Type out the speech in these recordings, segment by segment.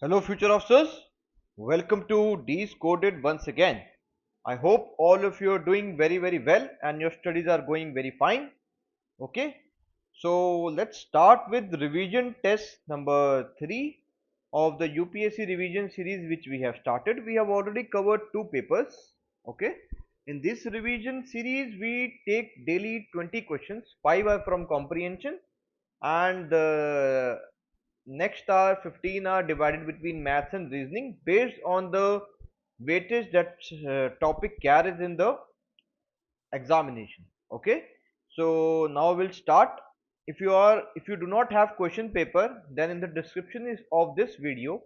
Hello, future officers. Welcome to D's Coded once again. I hope all of you are doing very well and your studies are going very fine. Okay, so let's start with revision test number 3 of the UPSC revision series which we have started. We have already covered two papers. Okay, in this revision series, we take daily 20 questions, 5 are from comprehension, and next are 15 are divided between maths and reasoning based on the weightage that topic carries in the examination. Okay, so now we'll start. If you do not have question paper, then in the description is of this video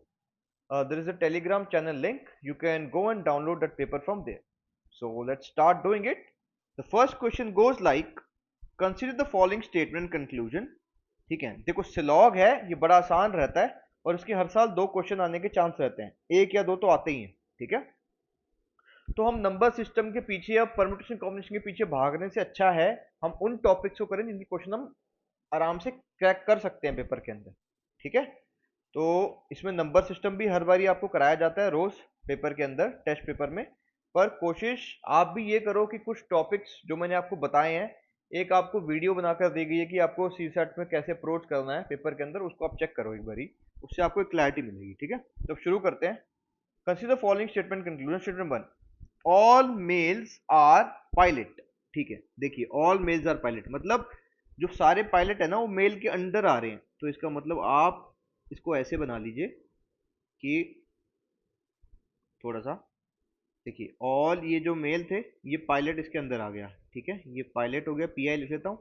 there is a telegram channel link. You can go and download that paper from there. So let's start doing it. The first question goes like, consider the following statement conclusion. ठीक है, देखो सिलॉग है, ये बड़ा आसान रहता है और इसके हर साल दो क्वेश्चन आने के चांस रहते हैं, एक या दो तो आते ही हैं. ठीक है, तो हम नंबर सिस्टम के पीछे या परम्यूटेशन कॉम्बिनेशन के पीछे भागने से अच्छा है हम उन टॉपिक्स को करें जिनके क्वेश्चन हम आराम से क्रैक कर सकते हैं पेपर के अंदर. ठीक है, तो इसमें नंबर सिस्टम भी हर बारी आपको कराया जाता है रोज पेपर के अंदर, टेस्ट पेपर में. पर कोशिश आप भी ये करो कि कुछ टॉपिक्स जो मैंने आपको बताए हैं, एक आपको वीडियो बनाकर दी गई है कि आपको सी सेट में कैसे अप्रोच करना है पेपर के अंदर, उसको आप चेक करो एक बारी, उससे आपको एक क्लैरिटी मिलेगी. ठीक है, तो शुरू करते हैं. Consider following statement conclusion. Statement one, all males are pilot. ठीक है, देखिए ऑल मेल्स आर पायलट मतलब जो सारे पायलट है ना वो मेल के अंडर आ रहे हैं. तो इसका मतलब आप इसको ऐसे बना लीजिए कि थोड़ा सा देखिए, ऑल ये जो मेल थे ये पायलट इसके अंदर आ गया. ठीक है, ये पायलट हो गया, पी आई लिख लेता हूँ,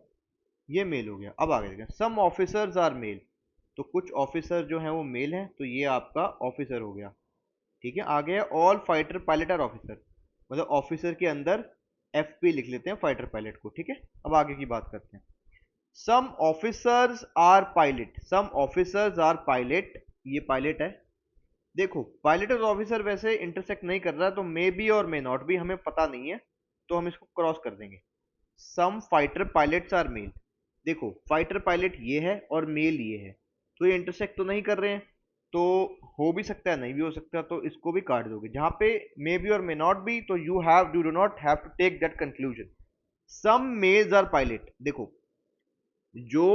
ये मेल हो गया. अब आगे देखें, सम ऑफिसर्स आर मेल. तो कुछ ऑफिसर जो हैं वो मेल हैं, तो ये आपका ऑफिसर हो गया. ठीक है, आगे है all fighter pilot are officer, मतलब ऑफिसर के अंदर एफ पी लिख लेते हैं फाइटर पायलट को. ठीक है, अब आगे की बात करते हैं. Some officers are pilot, some officers are pilot, ये पायलट है. देखो पायलट और ऑफिसर वैसे इंटरसेक्ट नहीं कर रहा, तो मे बी और मे नॉट बी हमें पता नहीं है, तो हम इसको क्रॉस कर देंगे. सम फाइटर पायलट्स आर मेल. देखो फाइटर पायलट ये है और मेल ये है, तो ये इंटरसेक्ट तो नहीं कर रहे हैं, तो हो भी सकता है नहीं भी हो सकता है, तो इसको भी काट दोगे. जहां पे मे बी और मे नॉट बी, तो you do not have to take that conclusion. Some males are pilot, देखो जो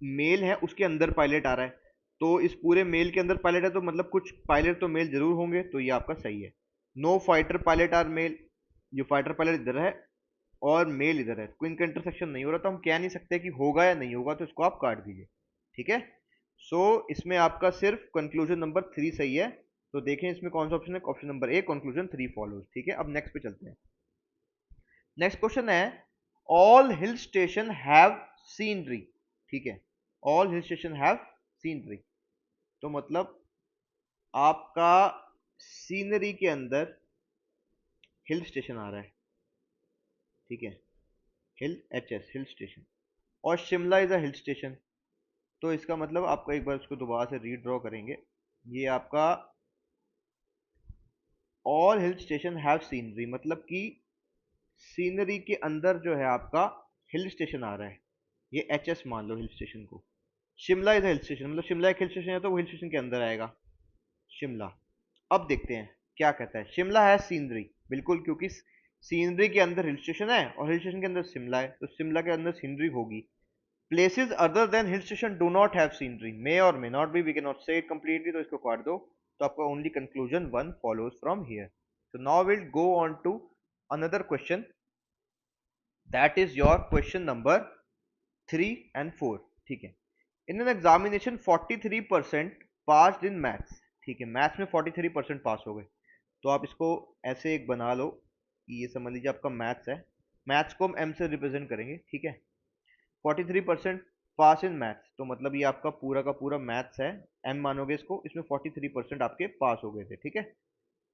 मेल है उसके अंदर पायलट आ रहा है, तो इस पूरे मेल के अंदर पायलट है, तो मतलब कुछ पायलट तो मेल जरूर होंगे, तो ये आपका सही है. No fighter pilot are male, जो फाइटर पायलट इधर है और मेल इधर है, कोई इनका इंटरसेक्शन नहीं हो रहा, तो हम कह नहीं सकते कि होगा या नहीं होगा, तो इसको आप काट दीजिए. ठीक है, सो इसमें आपका सिर्फ कंक्लूजन नंबर 3 सही है. तो देखें इसमें कौन सा ऑप्शन है, option number A, conclusion 3 follows. ठीक है, अब नेक्स्ट पे चलते हैं. नेक्स्ट क्वेश्चन है, all hill station have scenery. ठीक है, all hill station have scenery, तो मतलब आपका सीनरी के अंदर हिल स्टेशन आ रहा है. ठीक है, हिल एच एस हिल स्टेशन, और Shimla is a hill station. तो इसका मतलब आपका एक बार उसको दोबारा से रीड्रॉ करेंगे, ये आपका all hill station have scenery मतलब कि सीनरी के अंदर जो है आपका हिल स्टेशन आ रहा है, ये एच एस मान लो हिल स्टेशन को. शिमला इज हिल स्टेशन मतलब शिमला एक हिल स्टेशन है, तो वो हिल स्टेशन के अंदर आएगा शिमला. अब देखते हैं क्या कहता है. शिमला है सीनरी, बिल्कुल, क्योंकि सीनरी के अंदर हिल स्टेशन है और हिल स्टेशन के अंदर शिमला है, तो शिमला के अंदर सीनरी होगी. Places other than hill station do not have scenery, may और may not be, we can not say it completely, तो इसको काट दो. तो आपका only conclusion 1 follows from here. so now we'll go on to another question, that is your question number 3 and 4. ठीक है, in an examination 43% pass in maths. ठीक है, मैथ्स में 43% पास हो गए, तो आप इसको ऐसे एक बना लो कि ये समझ लीजिए आपका मैथ्स है, मैथ्स को हम एम से रिप्रेजेंट करेंगे. ठीक है, 43% पास इन मैथ्स, तो मतलब ये आपका पूरा का पूरा मैथ्स है, एम मानोगे इसको, इसमें 43% आपके पास हो गए थे. ठीक है,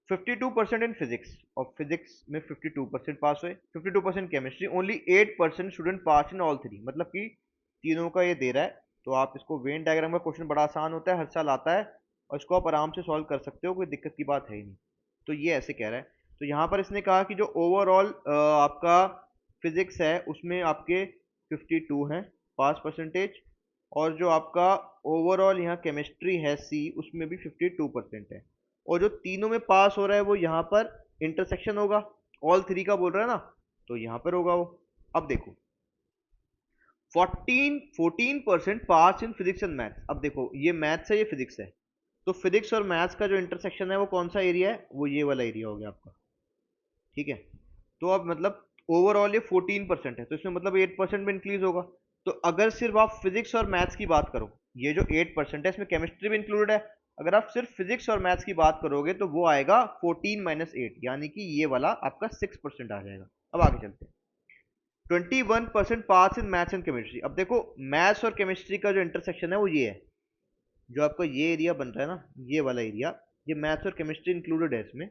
52% इन फिजिक्स, और फिजिक्स में 52% पास हुए. 52% chemistry, only 8% student pass in all three, मतलब कि तीनों का ये दे रहा है. तो आप इसको वेन डायग्राम का क्वेश्चन बड़ा आसान होता है, हर साल आता है, और इसको आप आराम से सॉल्व कर सकते हो, कोई दिक्कत की बात है ही नहीं. तो ये ऐसे कह रहा है. तो यहाँ पर इसने कहा कि जो ओवरऑल आपका फिजिक्स है उसमें आपके 52 हैं पास परसेंटेज, और जो आपका ओवरऑल यहाँ केमिस्ट्री है सी, उसमें भी 52% है। और जो तीनों में पास हो रहा है वो यहाँ पर इंटरसेक्शन होगा, ऑल थ्री का बोल रहा है ना, तो यहाँ पर होगा वो। अब देखो 14% पास इन फिजिक्स एंड मैथ्स। अब देखो ये मैथ्स है, ये फिजिक्स है, तो फिजिक्स और मैथ्स का जो इंटरसेक्शन है वो कौन सा एरिया है, वो ये वाला एरिया हो गया आपका, ठीक है। तो अब मतलब ओवरऑल ये 14% है, तो इसमें मतलब 8% में इंक्रीज होगा। तो अगर सिर्फ आप फिजिक्स और मैथ्स की बात करो, ये जो 8% है इसमें केमिस्ट्री भी इंक्लूडेड है, अगर आप सिर्फ फिजिक्स और मैथ्स की बात करोगे तो वो आएगा 14 - 8, यानी कि ये वाला आपका 6% आ जाएगा। अब आगे चलते हैं। 21% पास इन मैथ्स एंड केमिस्ट्री। अब देखो मैथ्स और केमिस्ट्री का जो इंटरसेक्शन है वो ये है, जो आपका ये एरिया बन रहा है ना, ये वाला एरिया, ये मैथ्स और केमिस्ट्री इंक्लूडेड है इसमें।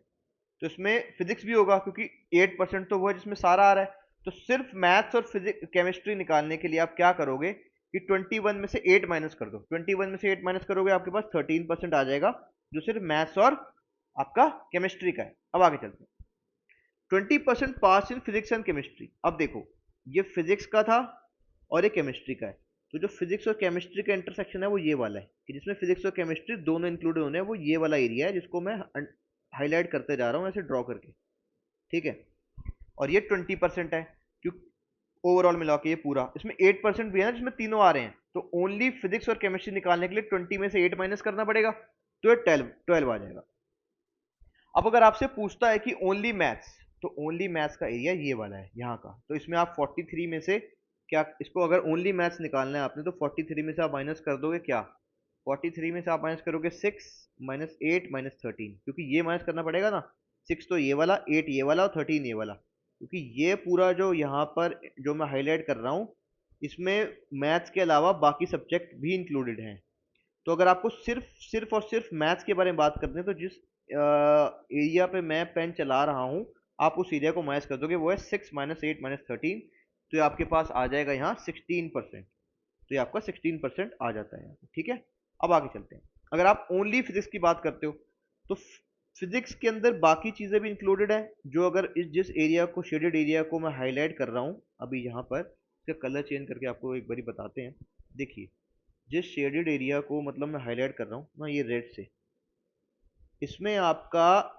तो इसमें फिजिक्स भी होगा क्योंकि 8% तो वो है जिसमें सारा आ रहा है। तो सिर्फ मैथ्स और फिजिक्स केमिस्ट्री निकालने के लिए आप क्या करोगे कि 21 में से 8 माइनस कर दो। 21 में से 8 माइनस करोगे आपके पास 13% आ जाएगा, जो सिर्फ मैथ्स और आपका केमिस्ट्री का है। अब आगे चलते हैं। 20% पास इन फिजिक्स एंड केमिस्ट्री। अब देखो ये फिजिक्स का था और ये केमिस्ट्री का है, तो जो फिजिक्स और केमिस्ट्री का इंटरसेक्शन है वो ये वाला है, कि जिसमें फिजिक्स और केमिस्ट्री दोनों इंक्लूडेड होने हैं, वो ये वाला एरिया है जिसको मैं हाईलाइट करते जा रहा हूँ ऐसे ड्रॉ करके, ठीक है। और ये 20% है, क्योंकि ओवरऑल मिला के ये पूरा, इसमें 8% भी है ना जिसमें तीनों आ रहे हैं, तो ओनली फिजिक्स और केमिस्ट्री निकालने के लिए 20 में से 8 माइनस करना पड़ेगा, तो ये 12 आ जाएगा। अब अगर आपसे पूछता है कि ओनली मैथ्स, तो ओनली मैथ्स का एरिया ये वाला है यहाँ का, तो इसमें आप 43 में से क्या, इसको अगर ओनली मैथ्स निकालना है आपने तो 43 में से आप माइनस कर दोगे क्या, 43 में से आप माइनस करोगे 6 - 8 - 13, क्योंकि ये माइनस करना पड़ेगा ना, 6 तो ये वाला, 8 ये वाला और 13 ये वाला, क्योंकि ये पूरा जो यहाँ पर जो मैं हाईलाइट कर रहा हूँ इसमें मैथ्स के अलावा बाकी सब्जेक्ट भी इंक्लूडेड हैं। तो अगर आपको सिर्फ सिर्फ और सिर्फ मैथ्स के बारे में बात करनी है, तो जिस एरिया पे मैं पेन चला रहा हूँ आप उस एरिया को माइनस कर दोगे, वो है 6 - 8 - 13, तो ये आपके पास आ जाएगा यहाँ 16%। तो ये आपका 16% आ जाता है यहाँ पे, ठीक है। अब आगे चलते हैं। अगर आप ओनली फिजिक्स की बात करते हो तो फिजिक्स के अंदर बाकी चीजें भी इंक्लूडेड है, जो अगर इस जिस एरिया को, शेडेड एरिया को मैं हाईलाइट कर रहा हूँ अभी यहाँ पर, इसका कलर चेंज करके आपको एक बारी बताते हैं। देखिए जिस शेडेड एरिया को मतलब मैं हाईलाइट कर रहा हूँ ना, ये रेड से, इसमें आपका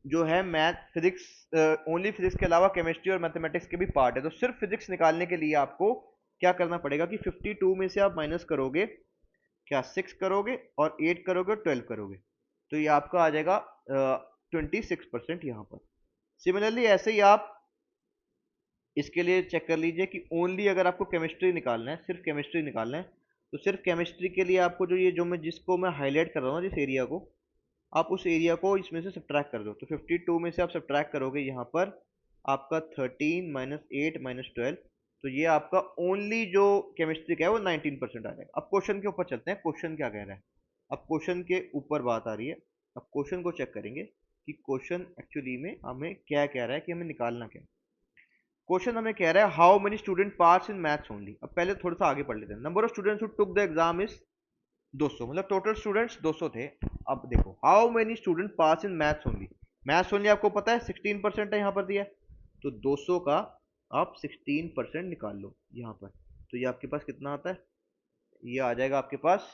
जो है मैथ फिजिक्स, ओनली फिजिक्स के अलावा केमिस्ट्री और मैथमेटिक्स के भी पार्ट है। तो सिर्फ फिजिक्स निकालने के लिए आपको क्या करना पड़ेगा कि 52 में से आप माइनस करोगे क्या, 6 करोगे और 8 करोगे और 12 करोगे, तो ये आपका आ जाएगा 26% यहाँ पर। सिमिलरली ऐसे ही आप इसके लिए चेक कर लीजिए कि ओनली अगर आपको केमिस्ट्री निकालना है, सिर्फ केमिस्ट्री निकालना है, तो सिर्फ केमिस्ट्री के लिए आपको जो ये जो मैं जिसको मैं हाईलाइट कर रहा हूँ जिस एरिया को, आप उस एरिया को इसमें से सब्ट्रैक्ट कर दो। तो 52 में से आप सब्ट्रैक्ट करोगे यहाँ पर आपका 13 - 8 - 12, तो ये आपका ओनली जो केमिस्ट्री का है वो 19% आ जाएगा। अब क्वेश्चन के ऊपर चलते हैं, क्वेश्चन क्या कह रहा है। अब क्वेश्चन के ऊपर बात आ रही है, अब क्वेश्चन को चेक करेंगे कि क्वेश्चन एक्चुअली में हमें क्या कह रहा है, कि हमें निकालना क्या है। क्वेश्चन हमें कह रहा है how many student pass in maths only. अब पहले थोड़ा सा आगे पढ़ लेते हैं। Number of students who took the exam is 200, मतलब टोटल स्टूडेंट्स 200 थे। अब देखो how many student pass in maths only, maths only आपको पता है 16% है यहाँ पर दिया है, तो 200 का आप 16% निकाल लो यहाँ पर, तो ये आपके पास कितना आता है, ये आ जाएगा आपके पास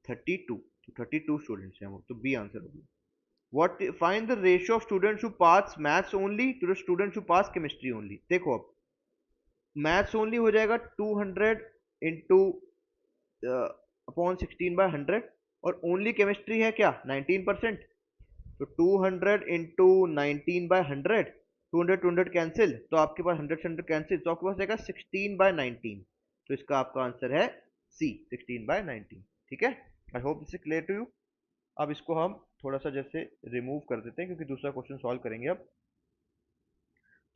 32, तो 32 स्टूडेंट्स हैं वो, तो बी आंसर होगी। What find the ratio of students who pass maths only to the students who pass chemistry only। देखो अब मैथ्स ओनली हो जाएगा 200 इंटू अपॉन 16/100, और ओनली केमिस्ट्री है क्या 19%, तो 200 इंटू 19/100, 200 200 कैंसिल, तो आपके पास 100 से 100 कैंसिल, तो आपके पास जाएगा 16/19, तो इसका आपका आंसर है सी 16/19, ठीक है। I hope this is clear to you. अब इसको हम थोड़ा सा जैसे रिमूव कर देते हैं क्योंकि दूसरा क्वेश्चन सॉल्व करेंगे अब।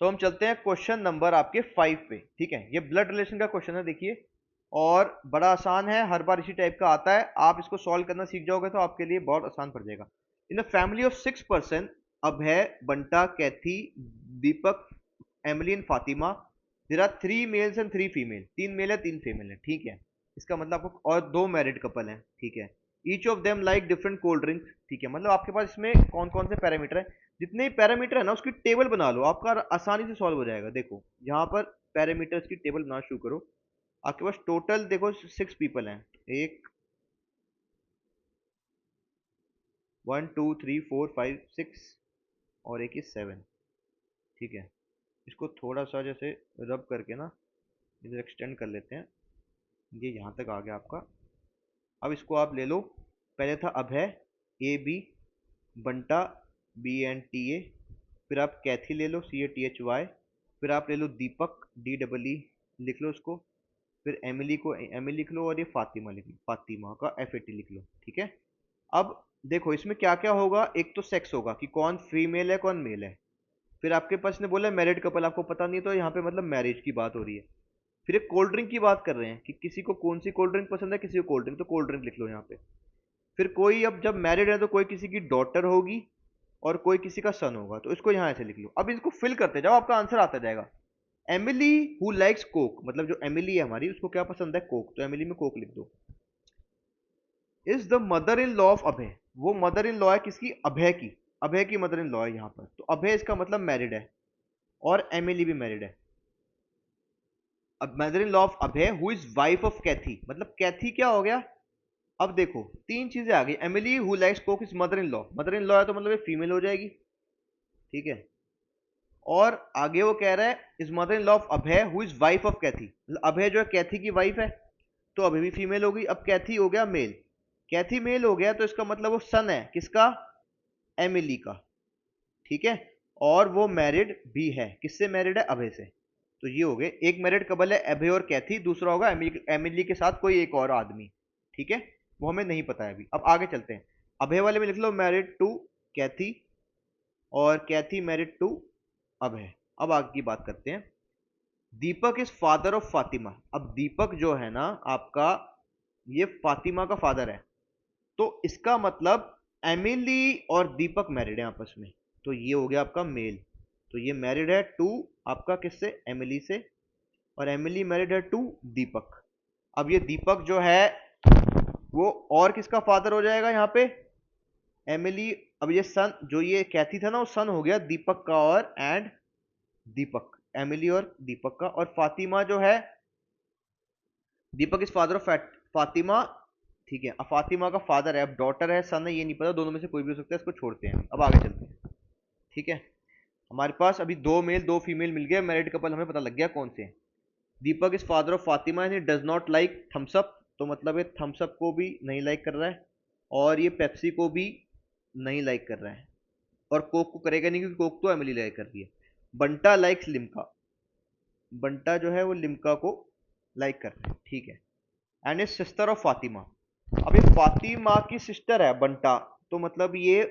तो हम चलते हैं क्वेश्चन नंबर आपके 5 पे, ठीक है। ये ब्लड रिलेशन का क्वेश्चन है, देखिए, और बड़ा आसान है, हर बार इसी टाइप का आता है, आप इसको सॉल्व करना सीख जाओगे तो आपके लिए बहुत आसान पड़ जाएगा। In the family of 6 person, अब है Banta, Kathy, Deepak, Emily and Fatima, there are 3 males and 3 female, 3 male है 3 फीमेल है, ठीक है। इसका मतलब आपको, और 2 मैरिड कपल हैं, ठीक है। Each of them like different cold drinks, ठीक है। मतलब आपके पास इसमें कौन कौन से पैरामीटर है, जितने पैरामीटर है ना उसकी टेबल बना लो, आपका आसानी से सॉल्व हो जाएगा। देखो यहाँ पर पैरामीटर्स की टेबल बनाना शुरू करो, आपके पास टोटल देखो 6 पीपल हैं। एक 1 2 3 4 5 6 और एक ही 7। ठीक है, इसको थोड़ा सा जैसे रब करके ना इधर एक्सटेंड कर लेते हैं। ये यहाँ तक आ गया आपका। अब इसको आप ले लो। पहले था Abhay, A B, Banta, B N T A, फिर आप कैथी ले लो, C A T H Y, फिर आप ले लो दीपक, डी डबल ई, लिख लो इसको। फिर एमिली को एमिली लिख लो, और ये फातिमा लिख लो, फातिमा का एफ ए टी लिख लो। ठीक है, अब देखो इसमें क्या क्या होगा। एक तो सेक्स होगा कि कौन फीमेल है कौन मेल है। फिर आपके पास ने बोला मैरिड कपल, आपको पता नहीं है, तो यहाँ पे मतलब मैरिज की बात हो रही है। फिर एक कोल्ड ड्रिंक की बात कर रहे हैं कि किसी को कौन सी कोल्ड ड्रिंक पसंद है, किसी को कोल्ड ड्रिंक, तो कोल्ड ड्रिंक लिख लो यहाँ पे। फिर कोई, अब जब मैरिड है तो कोई किसी की डॉटर होगी और कोई किसी का सन होगा, तो इसको यहाँ ऐसे लिख लो। अब इसको फिल करते जाओ, आपका आंसर आता जाएगा। एमिली हु लाइक्स कोक, मतलब जो एमिली है हमारी उसको क्या पसंद है, कोक, तो एमिली में कोक लिख दो। Is the mother in law of Abhay, वो मदर इन लॉ है किसकी, अभय की। अभय की मदर इन लॉ है यहाँ पर, तो अभय इसका मतलब मैरिड है और एमिली भी मैरिड है। अब mother in law of Abhay who is wife of Kathy, मतलब कैथी क्या हो गया। अब देखो तीन चीजें आ गई। Emily who likes Coke is mother in law, mother in law है तो मतलब ये फीमेल हो जाएगी। ठीक है, और आगे वो कह रहा है is mother in law of Abhay who is wife of Kathy, मतलब अभय जो है कैथी की वाइफ है, तो अभी भी फीमेल होगी। अब कैथी हो गया मेल, कैथी मेल हो गया तो इसका मतलब वो सन है किसका, एमिली का। ठीक है, और वो मैरिड भी है, किससे मैरिड है, अभय से। तो ये हो गए, एक मैरिड कपल है अभय और कैथी, दूसरा होगा एमिली के साथ कोई एक और आदमी। ठीक है, वो हमें नहीं पता है अभी। अब आगे चलते हैं। अभय वाले में लिख लो मैरिड टू कैथी, और कैथी मैरिड टू अभय। अब आगे की बात करते हैं। Deepak is father of Fatima, अब दीपक जो है ना आपका, ये फातिमा का फादर है, तो इसका मतलब एमिली और दीपक मैरिड है आपस में, तो ये हो गया आपका मेल। तो ये मैरिड है टू आपका किससे, एमिली से, और एमिली मैरिड है टू दीपक। अब ये दीपक जो है वो और किसका फादर हो जाएगा यहाँ पे, एमिली। अब ये सन, जो ये कैथी था ना, वो सन हो गया दीपक का और एंड दीपक, एमिली और दीपक का। और फातिमा जो है, दीपक इज फादर ऑफ फातिमा। ठीक है, अब फातिमा का फादर है, अब डॉटर है सन है ये नहीं पता, दोनों में से कोई भी हो सकता है, इसको छोड़ते हैं। अब आगे चलते हैं। ठीक है, हमारे पास अभी दो मेल दो फीमेल मिल गए, मैरिड कपल हमें पता लग गया कौन से हैं। Deepak is father of Fatima and he does not like Thums Up, तो मतलब ये थम्स अप को भी नहीं लाइक कर रहा है, और ये पेप्सी को भी नहीं लाइक कर रहा है, और कोक को करेगा नहीं क्योंकि कोक तो एमिली लाइक कर रही है। बंटा लाइक्स लिम्का, बंटा जो है वो लिम्का को लाइक कर रहा है। ठीक है, and is sister of Fatima, अब ये फातिमा की सिस्टर है बंटा, तो मतलब ये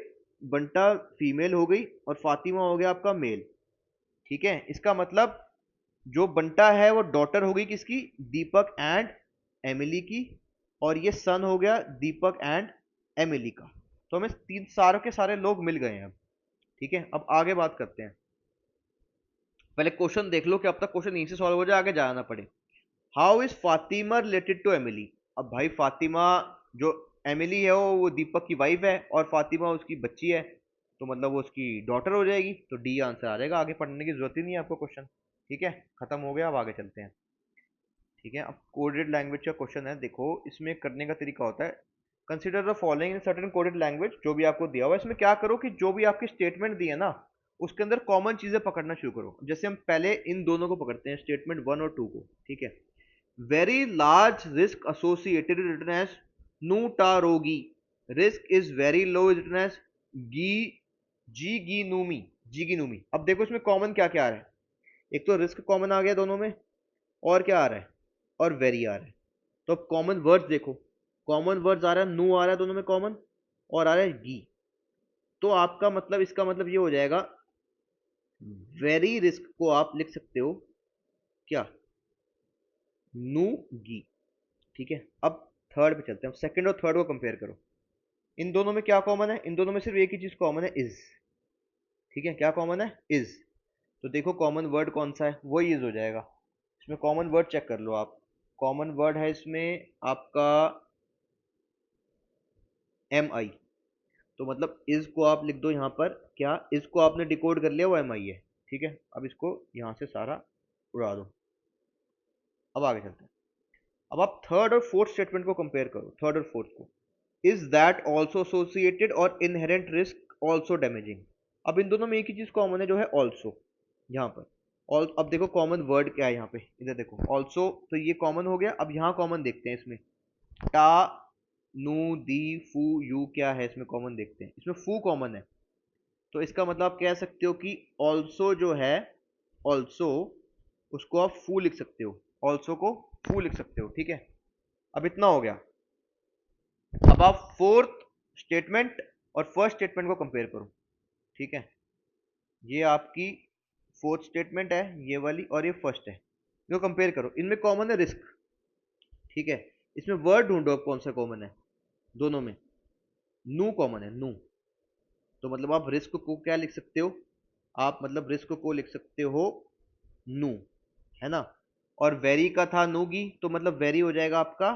बंटा फीमेल हो गई और फातिमा हो गया आपका मेल। ठीक है, इसका मतलब जो बंटा है वो डॉटर हो गई किसकी, दीपक एंड एमिली की, और ये सन हो गया दीपक एंड एमिली का। तो हमें तीन सारों के सारे लोग मिल गए हैं अब। ठीक है, अब आगे बात करते हैं। पहले क्वेश्चन देख लो कि अब तक क्वेश्चन यहीं से सॉल्व हो जाए, आगे जाना पड़े। How is Fatima related to Emily, अब भाई फातिमा जो एमिली है वो दीपक की वाइफ है, और फातिमा उसकी बच्ची है, तो मतलब वो उसकी डॉटर हो जाएगी, तो डी आंसर आ जाएगा। आगे पढ़ने की जरूरत ही नहीं है आपको क्वेश्चन। ठीक है, खत्म हो गया, अब आगे चलते हैं। ठीक है, अब कोडेड लैंग्वेज का क्वेश्चन है। देखो इसमें करने का तरीका होता है, consider the following in certain coded language, जो भी आपको दिया हुआ है इसमें क्या करो कि जो भी आपकी स्टेटमेंट दी है ना, उसके अंदर कॉमन चीजें पकड़ना शुरू करो। जैसे हम पहले इन दोनों को पकड़ते हैं, स्टेटमेंट 1 और 2 को। ठीक है, very large risk associated is written as nutarogi, risk is very low is written as gi jiginumi, jiginumi। अब देखो इसमें कॉमन क्या क्या आ रहा है, एक तो रिस्क कॉमन आ गया दोनों में, और क्या आ रहा है, और वेरी आ रहा है। तो अब कॉमन वर्ड्स देखो, कॉमन वर्ड्स आ रहा है, नू आ रहा है दोनों में कॉमन, और आ रहा है गी। तो आपका मतलब, इसका मतलब ये हो जाएगा, वेरी रिस्क को आप लिख सकते हो क्या, नू गी। ठीक है, अब थर्ड पे चलते हैं। सेकंड और थर्ड को कंपेयर करो, इन दोनों में क्या कॉमन है, इन दोनों में सिर्फ एक ही चीज कॉमन है, इज। ठीक है, क्या कॉमन है, इज। तो देखो कॉमन वर्ड कौन सा है, वो इज हो जाएगा। इसमें कॉमन वर्ड चेक कर लो आप, कॉमन वर्ड है इसमें आपका एम आई, तो मतलब इज को आप लिख दो यहाँ पर, क्या इज को आपने डिकोड कर लिया, वो एम आई है। ठीक है, अब इसको यहाँ से सारा उड़ा दो। अब आगे चलते हैं। अब आप थर्ड और फोर्थ स्टेटमेंट को कंपेयर करो, थर्ड और फोर्थ को। इज दैट ऑल्सो एसोसिएटेड और इनहेरेंट रिस्क ऑल्सो डैमेजिंग। अब इन दोनों में एक ही चीज कॉमन है जो है ऑल्सो, यहाँ पर। और अब देखो कॉमन वर्ड क्या है यहाँ पे, इधर देखो ऑल्सो, तो ये कॉमन हो गया। अब यहाँ कॉमन देखते हैं इसमें, टा, नू, दी, फू, यू क्या है इसमें कॉमन देखते हैं। इसमें फू कॉमन है, तो इसका मतलब आप कह सकते हो कि ऑल्सो जो है, ऑल्सो उसको आप फू लिख सकते हो, ऑल्सो को फू लिख सकते हो, ठीक है। अब इतना हो गया। अब आप फोर्थ स्टेटमेंट और फर्स्ट स्टेटमेंट को कंपेयर करो, ठीक है। ये आपकी फोर्थ स्टेटमेंट है ये वाली, और ये फर्स्ट है। इनको कंपेयर करो, इनमें कॉमन है रिस्क, ठीक है। इसमें वर्ड ढूंढो कौन सा कॉमन है दोनों में। नू कॉमन है, नू। तो मतलब आप रिस्क को क्या लिख सकते हो, आप मतलब रिस्क को लिख सकते हो नू, है ना। और वेरी का था नूगी, तो मतलब वेरी हो जाएगा आपका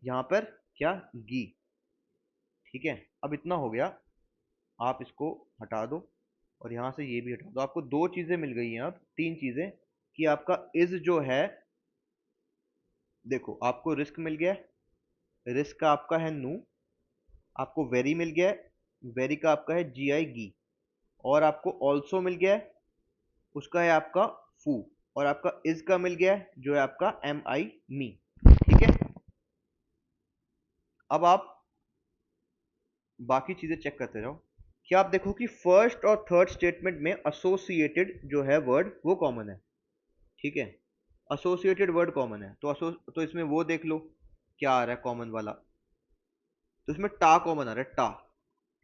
यहां पर क्या, गी, ठीक है। अब इतना हो गया, आप इसको हटा दो और यहां से ये भी हटा दो। आपको दो चीजें मिल गई हैं, अब तीन चीजें, कि आपका इज जो है, देखो आपको रिस्क मिल गया, रिस्क का आपका है नू, आपको वेरी मिल गया, वेरी का आपका है जी आई गी, और आपको ऑल्सो मिल गया है, उसका है आपका फू, और आपका इज का मिल गया है जो है आपका एम आई मी, ठीक है। अब आप बाकी चीजें चेक करते रहो। क्या आप देखो कि फर्स्ट और थर्ड स्टेटमेंट में एसोसिएटेड जो है वर्ड वो कॉमन है, ठीक है। एसोसिएटेड वर्ड कॉमन है, तो इसमें वो देख लो क्या आ रहा है कॉमन वाला। तो इसमें टा कॉमन आ रहा है, टा,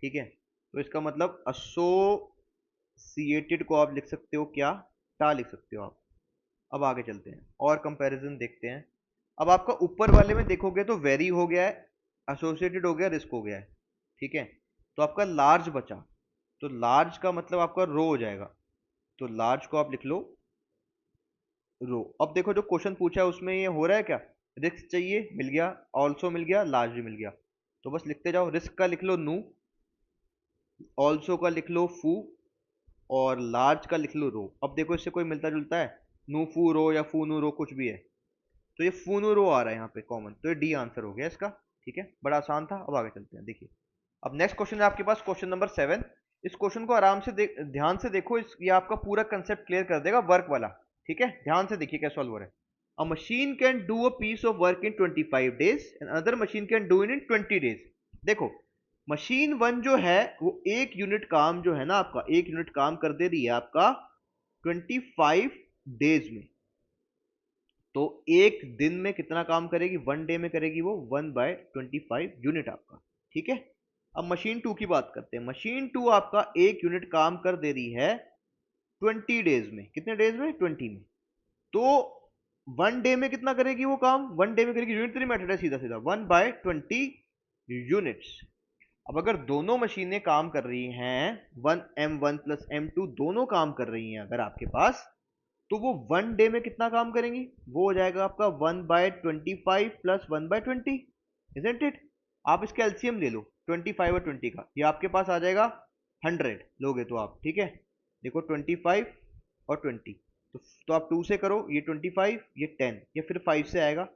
ठीक है। तो इसका मतलब एसोसिएटेड को आप लिख सकते हो क्या, टा लिख सकते हो आप। अब आगे चलते हैं और कंपैरिजन देखते हैं। अब आपका ऊपर वाले में देखोगे तो वेरी हो गया है, एसोसिएटेड हो गया, रिस्क हो गया है, ठीक है। तो आपका लार्ज बचा, तो लार्ज का मतलब आपका रो हो जाएगा, तो लार्ज को आप लिख लो रो। अब देखो जो क्वेश्चन पूछा है उसमें ये हो रहा है क्या, रिस्क चाहिए, मिल गया, ऑल्सो मिल गया, लार्ज भी मिल गया। तो बस लिखते जाओ, रिस्क का लिख लो नू, ऑल्सो का लिख लो फू, और लार्ज का लिख लो रो। अब देखो इससे कोई मिलता जुलता है, नू फू रो या फू नू रो कुछ भी है, तो ये फू नू रो आ रहा है यहाँ पे कॉमन, तो ये डी आंसर हो गया इसका, ठीक है। बड़ा आसान था। अब आगे चलते हैं, देखिए अब नेक्स्ट क्वेश्चन है आपके पास, क्वेश्चन नंबर 7। इस क्वेश्चन को आराम से ध्यान से देखो, ये आपका पूरा कंसेप्ट क्लियर कर देगा वर्क वाला, ठीक है। ध्यान से देखिए क्या सॉल्व हो रहा है। A machine can do a piece of work in 25 days and another machine can do in 20 days. देखो मशीन वन जो है वो एक यूनिट काम जो है ना आपका, एक यूनिट काम कर दे रही है आपका 25 डेज में। तो एक दिन में कितना काम करेगी, वन डे में करेगी वो 1/25 यूनिट आपका, ठीक है। अब मशीन टू की बात करते हैं। मशीन टू आपका एक यूनिट काम कर दे रही है 20 डेज में, कितने डेज में, 20 में। तो वन डे में कितना करेगी वो काम, वन डे में करेगी, यूनिट नहीं मैटर है, सीधा सीधा 1/20 यूनिट्स। अब अगर दोनों मशीनें काम कर रही हैं, वन M1 प्लस M2 दोनों काम कर रही हैं अगर आपके पास, तो वो वन डे में कितना काम करेंगी, वो हो जाएगा आपका 1/25 प्लस 1/20, इजंट इट। आप इसका एलसीएम ले लो 25 और 20 का, ये आपके पास आ जाएगा 100 लोगे तो आप, ठीक है। देखो 25 और 20, तो आप 2 से करो, ये 25, ये 10, ये फिर 5 से आएगा,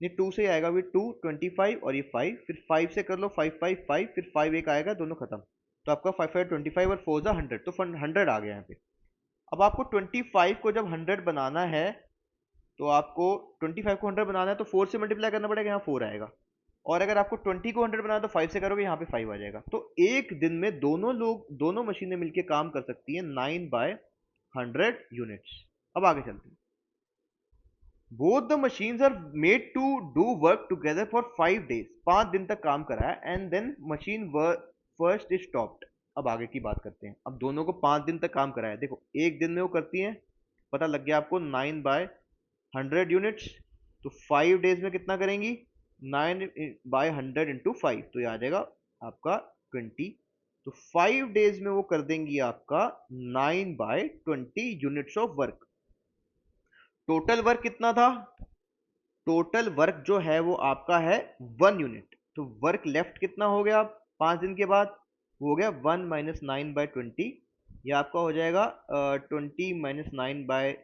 ये 2 से आएगा, ये 2, 25 और ये 5, फिर 5 से कर लो, 5 5 5, फिर 5 एक आएगा, दोनों खत्म। तो आपका 5 5 25 और 4 जा 100, तो 100 आ गया यहाँ पे। अब आपको 25 को जब 100 बनाना है, तो आपको 25 को 100 बनाना है तो 4 से मल्टीप्लाई करना पड़ेगा, यहाँ 4 आएगा। और अगर आपको 20 को 100 बनाना है तो 5 से करोगे, यहाँ पे 5 आ जाएगा। तो एक दिन में दोनों मशीनें मिलकर काम कर सकती हैं 9/100 यूनिट्स। अब आगे चलते हैं। Both the machines are made to do work together for 5 days, 5 दिन तक काम कराया, and then machine first is stopped. अब आगे की बात करते हैं। अब दोनों को 5 दिन तक काम कराया, देखो एक दिन में वो करती हैं, पता लग गया आपको 9/100 यूनिट्स। तो 5 डेज में कितना करेंगी, 9/100 इंटू 5, तो ये आ जाएगा आपका 20। तो 5 डेज में वो कर देंगी आपका 9/20 units of work. Total work कितना था, टोटल वर्क जो है वो आपका है 1 यूनिट। तो वर्क लेफ्ट कितना हो गया 5 दिन के बाद, वो हो गया 1 - 9/20, ये आपका हो जाएगा 20 - 9/20,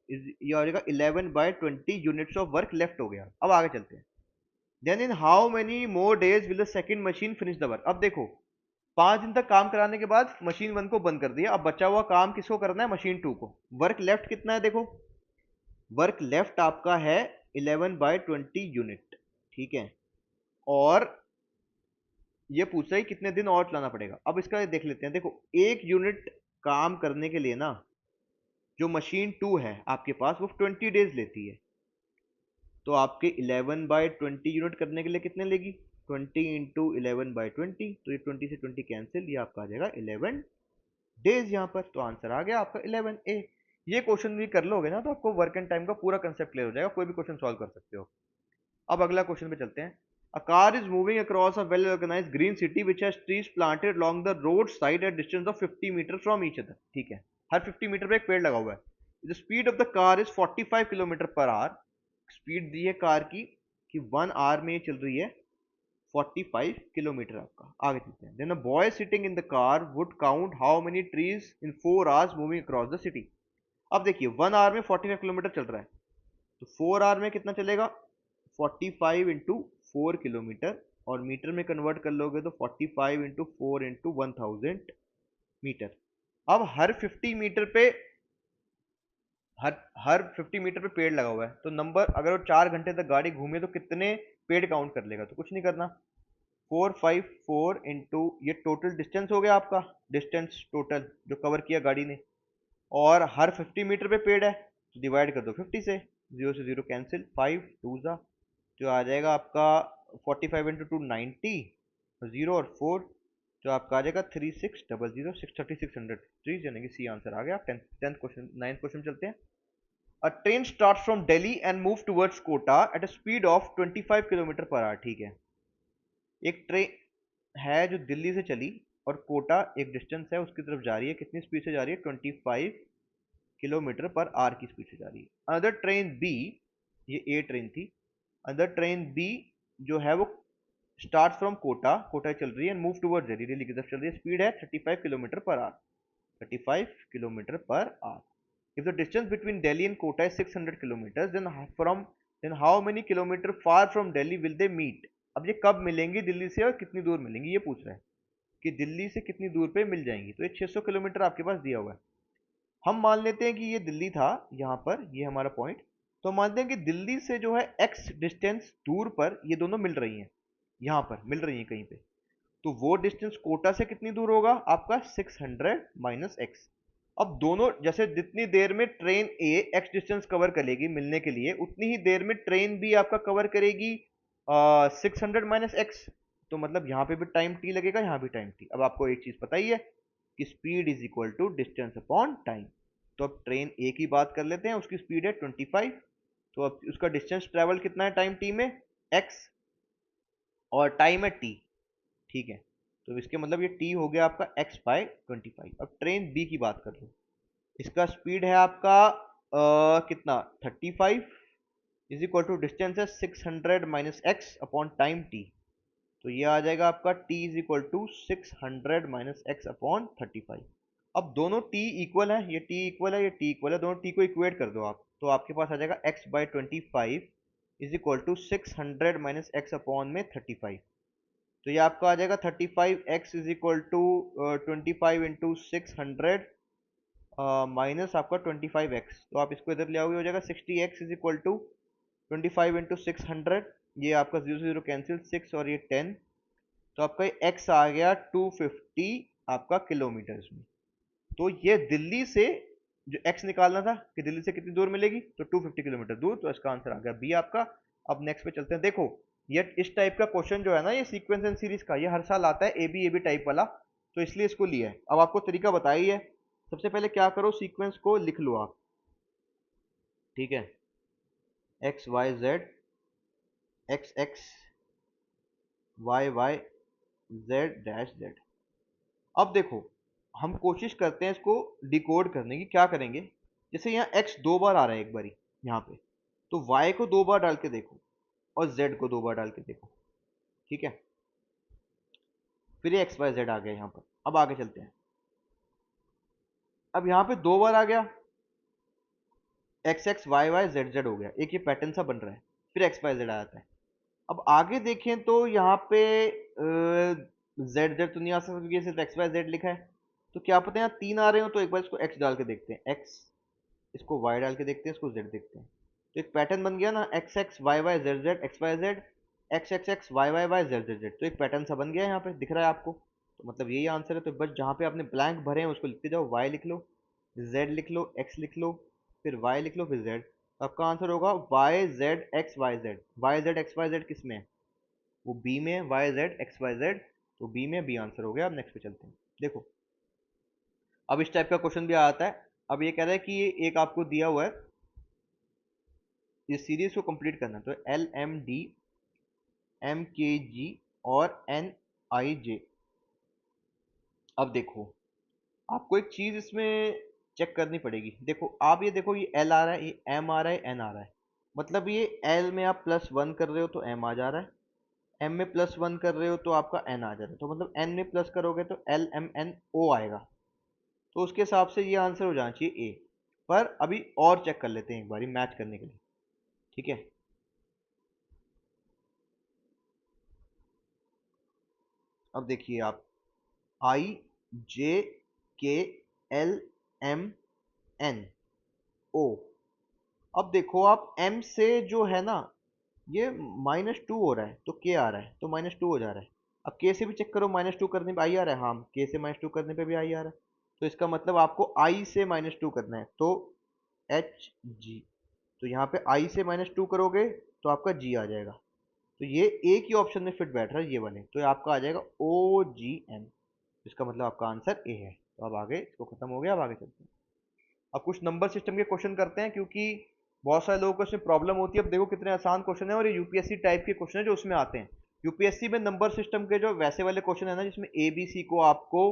ये आ जाएगा 11/20 यूनिट्स ऑफ वर्क लेफ्ट हो गया। अब आगे चलते हैं। Then in how many more days will the second machine finish the work. अब देखो 5 दिन तक काम कराने के बाद मशीन 1 को बंद कर दिया, अब बचा हुआ काम किसको करना है? मशीन 2 को। वर्क लेफ्ट कितना है देखो, वर्क लेफ्ट आपका है 11/20 यूनिट, ठीक है। और ये पूछ रहा है कितने दिन और चलाना पड़ेगा। अब इसका देख लेते हैं। देखो 1 यूनिट काम करने के लिए ना, जो मशीन 2 है आपके पास वो 20 डेज लेती है, तो आपके 11/20 यूनिट करने के लिए कितने लेगी? 20 इंटू 11/20, तो ये 20 से 20 कैंसिल, ये आपका आ जाएगा 11 डेज यहाँ पर। तो आंसर आ गया आपका 11A। ये क्वेश्चन भी कर लोगे ना तो आपको वर्क एंड टाइम का पूरा कंसेप्ट क्लियर हो जाएगा, कोई भी क्वेश्चन सॉल्व कर सकते हो। अब अगला क्वेश्चन पे चलते हैं। A car is moving across a well organised green city which has trees planted along the road side at distance of 50 metre from each other, ठीक है। हर 50 मीटर पे एक पेड़ लगा हुआ है। The speed of the car is 45 kilometre per hour. Speed दी है कार की कि 1 आवर में ये चल रही है 45 किलोमीटर आपका। आगे चलते हैं। Then a boy sitting in the car would count how many trees in 4 hours moving across the city. अब देखिए 1 आवर में 45 किलोमीटर चल रहा है, तो 4 आवर में कितना चलेगा? 45 इंटू 4 किलोमीटर, और मीटर में कन्वर्ट कर लोगे तो 45 इंटू 4 इंटू 1000 मीटर। अब हर हर 50 मीटर पे पेड़ लगा हुआ है, तो नंबर अगर वो 4 घंटे तक गाड़ी घूमे तो कितने पेड़ काउंट कर लेगा? तो कुछ नहीं करना, 454 इंटू ये टोटल डिस्टेंस हो गया आपका, डिस्टेंस टोटल जो कवर किया गाड़ी ने, और हर 50 मीटर पे पेड़ है तो डिवाइड कर दो 50 से, 0 से 0 कैंसिल, 5 टू ज़ा, जो आ जाएगा आपका 45 इंटू 2 90, 0 और 4, जो आपका आ जाएगा 3600, 63600 ट्रीज, यानी कि सी आंसर आ गया। 10th क्वेश्चन 9th क्वेश्चन चलते हैं। A train start from Delhi and move towards Kota at a speed of 25 kilometre per hour, ठीक है। एक ट्रेन है जो दिल्ली से चली और कोटा एक डिस्टेंस है उसकी तरफ जा रही है, कितनी स्पीड से जा रही है? 25 किलोमीटर पर आवर की स्पीड से जा रही है। अदर ट्रेन बी, ये ए ट्रेन थी, अदर ट्रेन बी जो है वो स्टार्ट फ्रॉम कोटा, कोटा चल रही है, मूव टुवर्ड्स दिल्ली, दिल्ली की तरफ चल रही है, स्पीड है 35 kilometre per hour, 35 kilometre per hour. If the distance between Delhi and Kota is 600 kilometre, then how many kilometre far from Delhi will they meet. अब ये कब मिलेंगी दिल्ली से और कितनी दूर मिलेंगी, ये पूछ रहा है कि दिल्ली से कितनी दूर पे मिल जाएंगी। तो ये 600 किलोमीटर आपके पास दिया हुआ है। हम मान लेते हैं कि ये दिल्ली था, यहाँ पर ये हमारा पॉइंट, तो मानते हैं कि दिल्ली से जो है एक्स डिस्टेंस दूर पर ये दोनों मिल रही हैं, यहाँ पर मिल रही हैं कहीं पे, तो वो डिस्टेंस कोटा से कितनी दूर होगा आपका? 600 माइनस एक्स। अब दोनों जैसे जितनी देर में ट्रेन ए एक्स डिस्टेंस कवर करेगी मिलने के लिए, उतनी ही देर में ट्रेन बी आपका कवर करेगी 600 माइनस एक्स, तो मतलब यहाँ पे भी टाइम टी लगेगा, यहाँ भी टाइम टी। अब आपको एक चीज पता ही है कि speed is equal to distance upon time. तो अब ट्रेन ए की बात कर लेते हैं, उसकी स्पीड है 25, तो अब उसका डिस्टेंस ट्रेवल कितना है टाइम टी में? एक्स, और टाइम है टी, ठीक है। तो इसके मतलब ये टी हो गया आपका x/25। अब ट्रेन बी की बात कर लो, इसका स्पीड है आपका कितना? 35 इज इक्वल टू डिस्टेंस है 600 minus x upon time t, तो ये आ जाएगा आपका t is equal to 600 minus x upon 35। अब दोनों t इक्वल है, ये t इक्वल है, ये t इक्वल है, दोनों t को इक्वेट कर दो आप, तो आपके पास आ जाएगा x/25 is equal to 600 minus x upon में 35। तो ये आपका आ जाएगा 35x is equal to 25 into 600 minus आपका 25x, तो आप इसको इधर ले आओगे, हो जाएगा 60x is equal to 25 into 600, ये आपका 0 से 0 कैंसिल, 6 और ये 10, तो आपका x आ गया 250 आपका किलोमीटर में। तो ये दिल्ली से जो x निकालना था कि दिल्ली से कितनी दूर मिलेगी, तो 250 किलोमीटर दूर, तो इसका आंसर आ गया बी आपका। अब नेक्स्ट पे चलते हैं। देखो ये इस टाइप का क्वेश्चन जो है ना, ये सीक्वेंस एंड सीरीज का, ये हर साल आता है ए बी टाइप वाला, तो इसलिए इसको लिया है। अब आपको तरीका बताया ही है, सबसे पहले क्या करो, सीक्वेंस को लिख लो आप, ठीक है। X y z, x x, y y, z dash z. अब देखो हम कोशिश करते हैं इसको डिकोड करने की, क्या करेंगे, जैसे यहाँ x 2 बार आ रहा है एक बारी यहाँ पे, तो y को 2 बार डाल के देखो और z को 2 बार डाल के देखो, ठीक है। फिर ये एक्स वाई जेड आ गया यहाँ पर। अब आगे चलते हैं। अब यहाँ पे 2 बार आ गया, x x y y z z हो गया, एक ये पैटर्न सा बन रहा है, फिर एक्स वाई जेड आ जाता है। अब आगे देखें तो यहाँ पे जेड जेड तो नहीं आ सकता क्योंकि सिर्फ एक्स वाई जेड लिखा है। तो क्या पता यहाँ तीन आ रहे हो, तो एक बार इसको एक्स डाल के देखते हैं, एक्स, इसको वाई डाल के देखते हैं, इसको जेड देखते हैं। तो एक पैटर्न बन गया ना, x x y y z z x y z, x x x y y y z z z, तो एक पैटर्न सा बन गया यहाँ पे, दिख रहा है आपको। तो मतलब यही आंसर है। तो बस जहाँ पे आपने ब्लैंक भरे हैं उसको लिखते जाओ, वाई लिख लो, जेड लिख लो, एक्स लिख लो, फिर वाई लिख लो, फिर जेड। आपका आंसर होगा y z x y z. Y z x y z किस में है? वो बी में है, y z x y z, तो बी में बी आंसर हो गया। अब नेक्स्ट पे चलते हैं। देखो अब इस टाइप का क्वेश्चन भी आता है। अब ये कह रहा है कि ये एक आपको दिया हुआ है, इस सीरीज को कंप्लीट करना है। तो एल एम डी एम के जी और एन आई जे। अब देखो आपको एक चीज इसमें चेक करनी पड़ेगी। देखो आप ये देखो, ये एल आ रहा है, ये एम आ रहा है, एन आ रहा है। मतलब ये एल में आप प्लस वन कर रहे हो तो एम आ जा रहा है, एम में प्लस वन कर रहे हो तो आपका एन आ जा रहा है। तो मतलब एन में प्लस करोगे तो एल एम एन ओ आएगा। तो उसके हिसाब से ये आंसर हो जाना चाहिए ए। पर अभी और चेक कर लेते हैं एक बारी मैच करने के लिए, ठीक है। अब देखिए आप, आई जे के एल एम एन ओ। अब देखो आप एम से जो है ना, ये -2 हो रहा है तो के आ रहा है, तो -2 हो जा रहा है। अब के से भी चेक करो, -2 करने पे आई आ रहा है, हाँ के से -2 करने पे भी आई आ रहा है। तो इसका मतलब आपको आई से -2 करना है, तो एच जी। तो यहाँ पे आई से -2 करोगे तो आपका जी आ जाएगा। तो ये एक ही ऑप्शन में फिट बैठ रहा है, ये वाले, तो आपका आ जाएगा ओ जी एन। इसका मतलब आपका आंसर ए है। तो अब आगे इसको खत्म हो गया, अब आगे चलते हैं। अब कुछ नंबर सिस्टम के क्वेश्चन करते हैं, क्योंकि बहुत सारे लोगों को इसमें प्रॉब्लम होती है। अब देखो कितने आसान क्वेश्चन है, और ये यूपीएससी टाइप के क्वेश्चन है जो उसमें आते हैं। यूपीएससी में नंबर सिस्टम के जो वैसे वाले क्वेश्चन है ना, जिसमें ए बी सी को आपको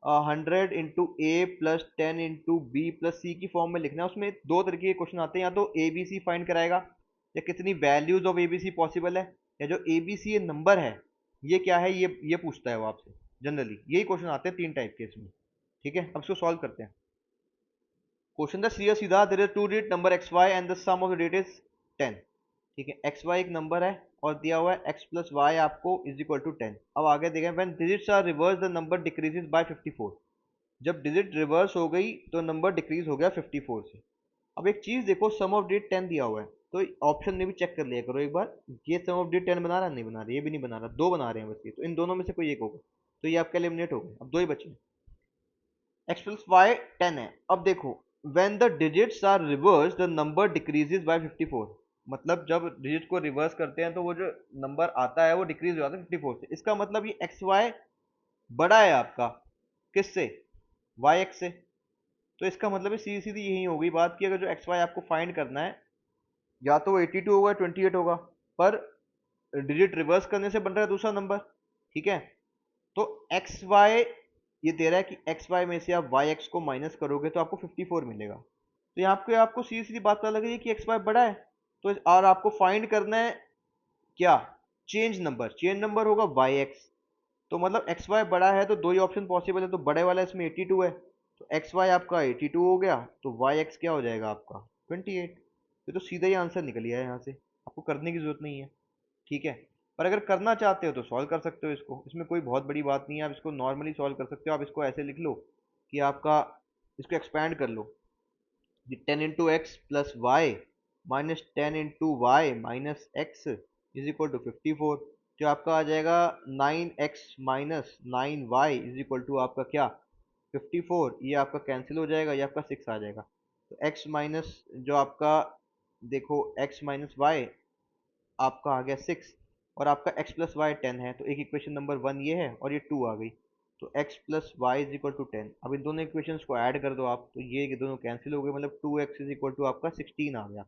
100 × A + 10 × B + C की फॉर्म में लिखना है, उसमें दो तरीके के क्वेश्चन आते हैं। या तो ए बी सी फाइंड कराएगा, या कितनी values of a b c possible है, या जो ए बी सी ये नंबर है ये क्या है, ये पूछता है वो आपसे। जनरली यही क्वेश्चन आते हैं तीन टाइप के इसमें, ठीक है। अब इसको सॉल्व करते हैं। क्वेश्चन था सीधा सीधा, there is two digit number x y and the sum of the digit is 10। ठीक है, एक्स वाई एक नंबर है और दिया हुआ है एक्स प्लस वाई आपको इज इक्वल टू 10। अब आगे देखें, when digits are reverse the number decreases by 54। जब डिजिट रिवर्स हो गई तो नंबर डिक्रीज हो गया 54 से। अब एक चीज देखो, सम ऑफ डिजिट 10 दिया हुआ है, तो ऑप्शन में भी चेक कर लिया करो एक बार, ये सम ऑफ डिजिट 10 बना रहा है नहीं बना रहा, ये भी नहीं बना रहा, दो बना रहे हैं बस ये, तो इन दोनों में से कोई एक होगा। तो ये आपका एलिमिनेट हो गए, अब दो ही बचे। एक्स प्लस वाई 10 है। अब देखो, when the digits are reverse the number decreases by 54। मतलब जब डिजिट को रिवर्स करते हैं तो वो जो नंबर आता है वो डिक्रीज हो जाता है 54 से। इसका मतलब ये एक्स वाई बड़ा है आपका किससे, वाई एक्स से। तो इसका मतलब है सीधी सीधी यही होगी बात कि अगर जो एक्स वाई आपको फाइंड करना है, या तो वो 82 होगा 28 होगा, पर डिजिट रिवर्स करने से बन रहा है दूसरा नंबर, ठीक है। तो एक्स वाई ये दे रहा है कि एक्स वाई में से आप वाई एक्स को माइनस करोगे तो आपको 54 मिलेगा। तो यहाँ पे आपको सीधी सीधी बात पता लग रही है कि एक्स वाई बड़ा है। तो और आपको फाइंड करना है क्या, चेंज नंबर होगा वाई एक्स। तो मतलब एक्स वाई बड़ा है तो दो ही ऑप्शन पॉसिबल है, तो बड़े वाला इसमें 82 है, तो एक्स वाई आपका 82 हो गया, तो वाई एक्स क्या हो जाएगा आपका 28। ये तो सीधा ही आंसर निकल गया है, यहाँ से आपको करने की जरूरत नहीं है, ठीक है। पर अगर करना चाहते हो तो सॉल्व कर सकते हो इसको, इसमें कोई बहुत बड़ी बात नहीं है, आप इसको नॉर्मली सॉल्व कर सकते हो। आप इसको ऐसे लिख लो कि आपका, इसको एक्सपैंड कर लो, 10 × x + y -10 × y - x is equal to 54। जो आपका आ जाएगा 9x - 9y is equal to आपका क्या 54। ये आपका कैंसिल हो जाएगा, ये आपका 6 आ जाएगा। तो x माइनस जो आपका, देखो x माइनस वाई आपका आ गया 6, और आपका x प्लस वाई 10 है, तो एक इक्वेशन नंबर 1 ये है और ये 2 आ गई। तो x plus y is equal to 10। अब इन दोनों इक्वेशंस को ऐड कर दो आप, तो ये दोनों कैंसिल हो गए, मतलब 2x इज इक्वल टू आपका 16 आ गया।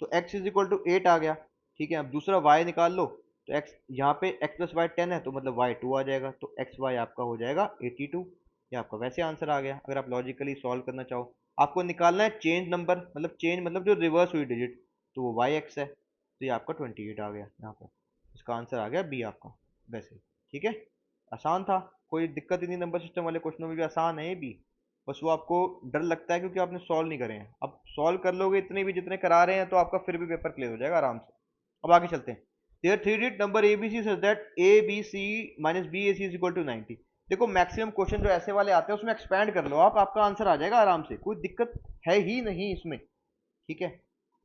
तो x इज इक्वल टू 8 आ गया, ठीक है। अब दूसरा y निकाल लो, तो x यहाँ पे x प्लस वाई 10 है तो मतलब y 2 आ जाएगा, तो एक्स वाई आपका हो जाएगा 82। ये आपका वैसे आंसर आ गया। अगर आप लॉजिकली सॉल्व करना चाहो, आपको निकालना है चेंज नंबर, मतलब चेंज मतलब जो रिवर्स हुई डिजिट, तो वो वाई एक्स है, तो ये आपका 28 आ गया यहाँ पर। इसका आंसर आ गया बी आपका वैसे, ठीक है। आसान था, कोई दिक्कत ही नहीं, नंबर सिस्टम वाले क्वेश्चनों में भी आसान है ये भी। बस वो आपको डर लगता है क्योंकि आपने सॉल्व नहीं करे हैं। अब सॉल्व कर लोगे इतने भी जितने करा रहे हैं तो आपका फिर भी पेपर क्लियर हो जाएगा आराम से। अब आगे चलते हैं। There three digit number a b c such that a b c minus b a c is equal to 90। देखो मैक्सिमम क्वेश्चन जो ऐसे वाले आते हैं उसमें एक्सपैंड कर लो आप, आपका आंसर आ जाएगा आराम से, कोई दिक्कत है ही नहीं इसमें। ठीक है।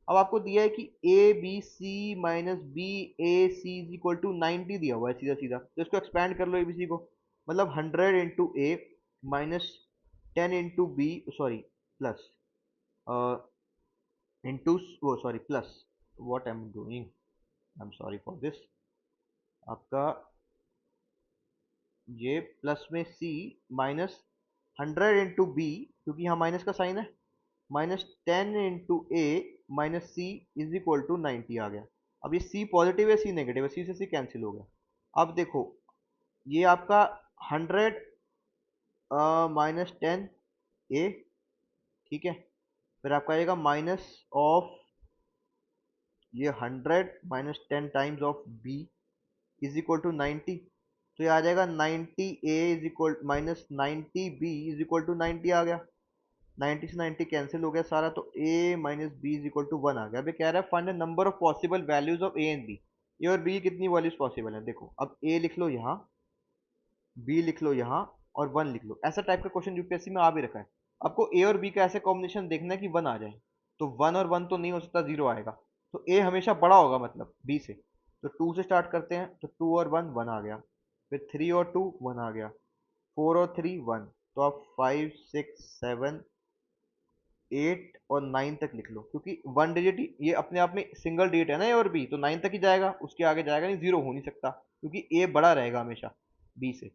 अब आपको दिया है कि a b c minus b a c is equal to 90 दिया हुआ है सीधा सीधा, तो इसको एक्सपैंड कर लो एबीसी को। मतलब 100 इंटू ए minus 10 into B, sorry plus into, वो sorry plus, what I am doing, I am sorry for this. आपका ये प्लस में सी माइनस 100 इंटू बी, क्योंकि यहाँ माइनस का साइन है, minus 10 into A minus c is equal to 90 आ गया। अब ये सी पॉजिटिव है, सी नेगेटिव है, सी से सी कैंसिल हो गया। अब देखो ये आपका 100 माइनस 10 ए, ठीक है, फिर आपका आएगा माइनस ऑफ ये 100 minus 10 times of B is equal to 90। तो ये आ जाएगा 90 A is equal minus 90 B is equal to 90 आ गया। 90 से 90 कैंसिल हो गया सारा, तो a minus b is equal to 1 आ गया। अभी कह रहा है find the number of possible values of a and b। A और b की कितनी वैल्यूज पॉसिबल है, देखो अब a लिख लो यहाँ, b लिख लो यहाँ, और 1 लिख लो। ऐसा टाइप का क्वेश्चन यूपीएससी में आ भी रखा है। आपको a और b का ऐसे कॉम्बिनेशन देखना है कि 1 आ जाए, तो 1 और 1 तो नहीं हो सकता, 0 आएगा, तो a हमेशा बड़ा होगा मतलब b से। तो 2 से स्टार्ट करते हैं, तो 2 और 1 1 आ गया, फिर 3 और 2 1 आ गया, 4 और 3 1, तो आप 5 6 7 8 और 9 तक लिख लो, क्योंकि वन डिजिट ये अपने आप में सिंगल डिजिट है ना ए और बी, तो 9 तक ही जाएगा, उसके आगे जाएगा नहीं, जीरो हो नहीं सकता, क्योंकि ए बड़ा रहेगा हमेशा बी से।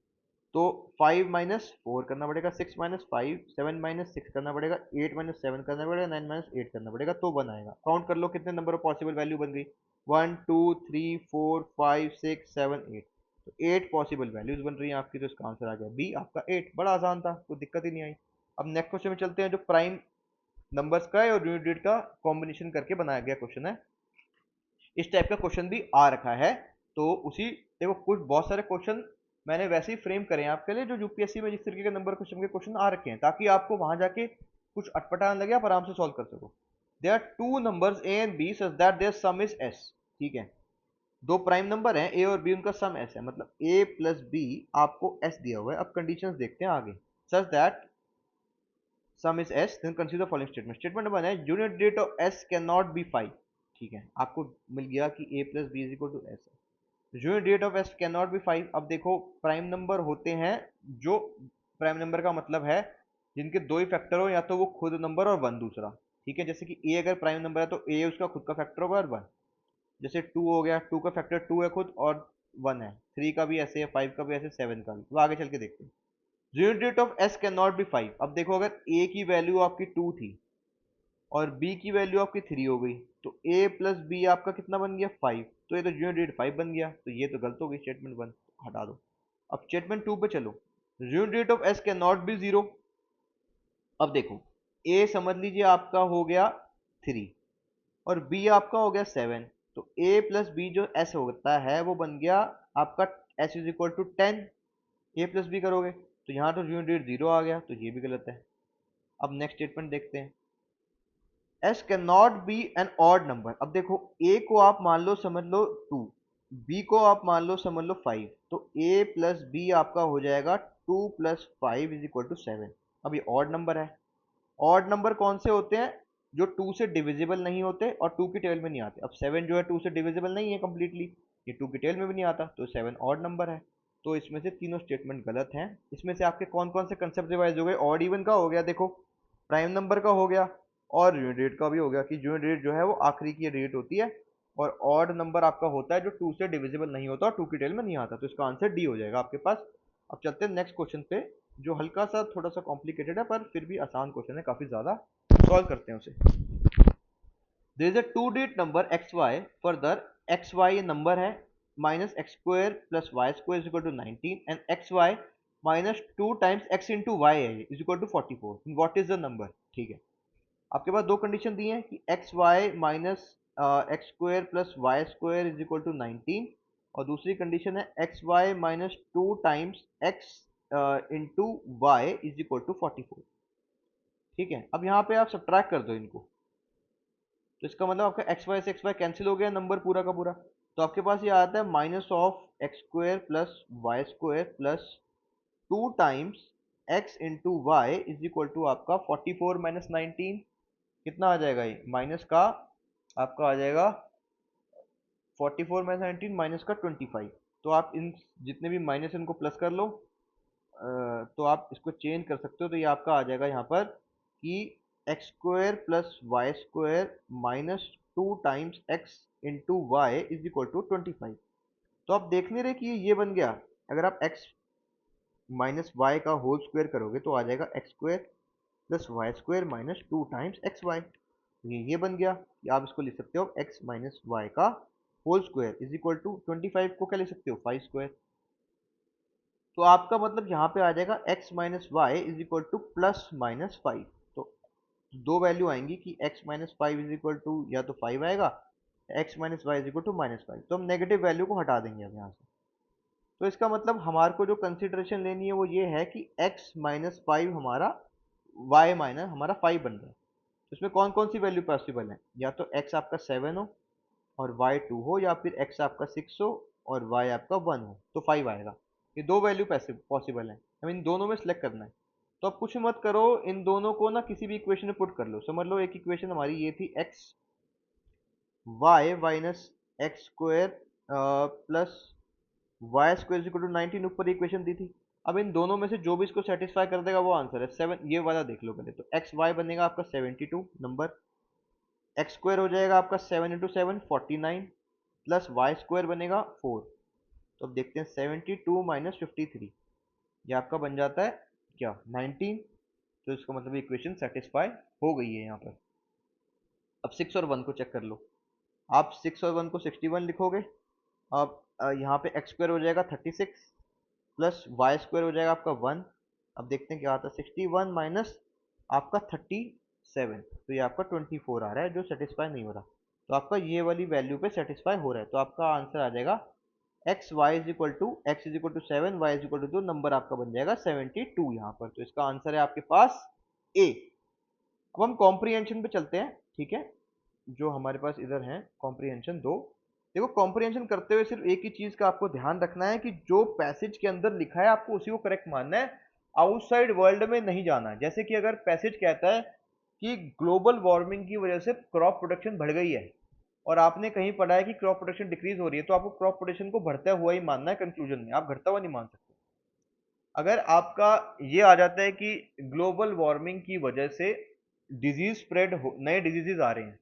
तो 5 माइनस 4 करना पड़ेगा, 6 माइनस 5, 7 माइनस 6 करना पड़ेगा, 8 माइनस 7 करना पड़ेगा, 9 माइनस 8 करना पड़ेगा, तो 1 आएगा। काउंट कर लो कितने नंबर ऑफ पॉसिबल वैल्यू बन गई, 1 2 3 4 5 6 7 8, तो 8 पॉसिबल वैल्यूज बन रही हैं आपकी, तो इसका आंसर आ गया बी आपका 8। बड़ा आसान था, कोई दिक्कत ही नहीं आई। अब नेक्स्ट क्वेश्चन में चलते हैं, जो प्राइम नंबर्स का और यूनिट डिजिट का कॉम्बिनेशन करके बनाया गया क्वेश्चन है। इस टाइप का क्वेश्चन भी आ रखा है, तो उसी देखो कुछ बहुत सारे क्वेश्चन मैंने वैसे ही फ्रेम करे हैं आपके लिए, जो यूपीएससी में जिस तरीके के नंबर क्वेश्चन के क्वेश्चन आ रखे हैं, ताकि आपको वहां जाके कुछ अटपटा न लगे, आप आराम से सॉल्व कर सको। There are two numbers a and b such that their sum is s. ठीक है, दो प्राइम नंबर हैं ए और बी, उनका सम एस है, मतलब ए प्लस बी आपको एस दिया हुआ है। अब कंडीशंस देखते हैं आगे। Such that sum is s, then consider the following statement। Statement number 1 है unit digit of s can not be 5। ठीक है, आपको मिल गया कि a plus B is equal to S है। Unit digit of s can not be 5। अब देखो प्राइम नंबर होते हैं जो, प्राइम नंबर का मतलब है जिनके दो ही फैक्टर हो, या तो वो खुद नंबर और वन दूसरा। ठीक है, जैसे कि a अगर प्राइम नंबर है तो a उसका खुद का फैक्टर होगा और वन। जैसे 2 हो गया, 2 का फैक्टर 2 है खुद और 1 है, 3 का भी ऐसे है, 5 का भी ऐसे, 7 का भी। वो आगे चल के देखते हैं। Unit of S can not be 5। अब देखो अगर ए की वैल्यू आपकी 2 थी और बी की वैल्यू आपकी 3 हो गई, तो ए प्लस बी आपका कितना बन गया 5, तो ये तो यूनिट 5 बन गया, तो ये तो गलत हो गई स्टेटमेंट 1, हटा दो। अब स्टेटमेंट 2 पे चलो। Unit of S can not B 0। अब देखो ए समझ लीजिए आपका हो गया 3 और बी आपका हो गया 7, तो ए प्लस बी जो एस होता है वो बन गया आपका s is equal to 10। A plus b करोगे तो यहाँ तो यूनिट 0 आ गया, तो ये भी गलत है। अब नेक्स्ट स्टेटमेंट देखते हैं। S can not be an odd number. अब देखो ए को आप मान लो समझ लो 2, बी को आप मान लो समझ लो 5, तो ए प्लस बी आपका हो जाएगा 2 प्लस 5 इज इक्वल टू 7। अब ये ऑड नंबर है। ऑड नंबर कौन से होते हैं, जो 2 से डिविजिबल नहीं होते और 2 की टेबल में नहीं आते। अब 7 जो है 2 से डिविजिबल नहीं है कंप्लीटली, ये 2 की टेबल में भी नहीं आता, तो 7 ऑड नंबर है। तो इसमें से तीनों स्टेटमेंट गलत हैं। इसमें से आपके कौन कौन से कंसेप्ट रिवाइज हो गए, ऑड इवन का हो गया, देखो प्राइम नंबर का हो गया, और यूनिट रेट का भी हो गया, कि यूनिट रेट जो है वो आखिरी की रेट होती है, और ऑड नंबर आपका होता है जो 2 से डिविजिबल नहीं होता और 2 की टेबल में नहीं आता। तो इसका आंसर डी हो जाएगा आपके पास। अब चलते हैं नेक्स्ट क्वेश्चन पे, जो हल्का सा थोड़ा सा कॉम्प्लिकेटेड है पर फिर भी आसान क्वेश्चन है काफी ज्यादा। सॉल्व करते हैं उसे। There is a two digit number x Y, further X Y number है minus x square plus Y square is equal to 19, and X Y minus 2 times x into Y है is equal to 44, what is the number. ठीक है, आपके पास दो condition दी है कि X Y minus x square plus Y square is equal to 19, और दूसरी कंडीशन है x Y minus 2 times x into y is equal to 44। ठीक है, अब यहाँ पे आप सब्ट्रैक्ट कर दो इनको, तो इसका मतलब आपका एक्स वाई से एक्स वाई कैंसिल हो गया, नंबर पूरा का पूरा। तो आपके पास ये आता है minus of x square plus Y square plus 2 times x into y is equal to आपका 44 माइनस 19। कितना आ जाएगा ये माइनस का, आपका आ जाएगा 44 माइनस 19 माइनस का 25। तो आप इन जितने भी माइनस इनको प्लस कर लो, तो आप इसको चेंज कर सकते हो, तो ये आपका आ जाएगा यहाँ पर कि x square plus Y square minus 2 times x into y is equal to 25। तो आप देख नहीं रहे कि ये बन गया, अगर आप एक्स माइनस वाई का होल स्क्वायर करोगे तो आ जाएगा x square plus Y square minus 2 times x y. ये बन गया कि आप इसको लिख सकते हो एक्स माइनस वाई का whole square is equal to 25 को क्या लिख सकते हो 5 स्क्वायर। तो आपका मतलब यहाँ पे आ जाएगा x minus y is equal to plus minus 5। तो दो वैल्यू आएंगी कि x minus five is equal to या तो 5 आएगा, x minus y is equal to -5। तो हम नेगेटिव वैल्यू को हटा देंगे अब यहाँ से। तो इसका मतलब हमारे को जो कंसिडरेशन लेनी है वो ये है कि x माइनस 5 हमारा y माइनस हमारा 5 बन रहा है। तो इसमें कौन कौन सी वैल्यू पॉसिबल है, या तो x आपका 7 हो और y 2 हो, या फिर x आपका 6 हो और y आपका 1 हो, तो 5 आएगा। ये दो वैल्यू पॉसिबल है, हमें इन दोनों में सेलेक्ट करना है। तो अब कुछ मत करो, इन दोनों को ना किसी भी इक्वेशन में पुट कर लो। समझ लो एक इक्वेशन हमारी ये थी x y minus x square plus Y square equal to 19 ऊपर इक्वेशन दी थी। अब इन दोनों में से जो भी इसको सेटिस्फाई कर देगा वो आंसर है 7। ये वाला देख लो पहले, तो एक्स वाई बनेगा आपका 72 नंबर, एक्स स्क्वायर हो जाएगा आपका 7 इंटू 7 49 प्लस वाई स्क्वायर बनेगा 4। तो अब देखते हैं 72 माइनस 53, ये आपका बन जाता है क्या 19। तो इसका मतलब इक्वेशन सेटिस्फाई हो गई है यहाँ पर। अब 6 और 1 को चेक कर लो, आप 6 और 1 को 61 लिखोगे। अब यहाँ पे एक्स स्क्वायर हो जाएगा 36 प्लस वाई स्क्वायर हो जाएगा आपका 1। अब देखते हैं क्या आता है 61 माइनस आपका 37, तो ये आपका 24 आ रहा है जो सेटिस्फाई नहीं हो रहा। तो आपका ये वाली वैल्यू पे सेटिस्फाई हो रहा है, तो आपका आंसर आ जाएगा x y is equal to x is equal to 7 y is equal to 2, number आपका बन जाएगा 72 यहाँ पर। तो इसका आंसर है आपके पास ए। अब हम कॉम्प्रीहेंशन पे चलते हैं, ठीक है, जो हमारे पास इधर है कॉम्प्रीहेंशन 2। देखो कॉम्प्रीहेंशन करते हुए सिर्फ एक ही चीज का आपको ध्यान रखना है कि जो पैसेज के अंदर लिखा है आपको उसी को करेक्ट मानना है, आउटसाइड वर्ल्ड में नहीं जाना है। जैसे कि अगर पैसेज कहता है कि ग्लोबल वार्मिंग की वजह से क्रॉप प्रोडक्शन बढ़ गई है और आपने कहीं पढ़ा है कि क्रॉप प्रोडक्शन डिक्रीज हो रही है, तो आपको क्रॉप प्रोडक्शन को बढ़ता हुआ ही मानना है कंक्लूजन में, आप घटता हुआ नहीं मान सकते। अगर आपका ये आ जाता है कि ग्लोबल वार्मिंग की वजह से डिजीज स्प्रेड हो, नए डिजीजेज आ रहे हैं,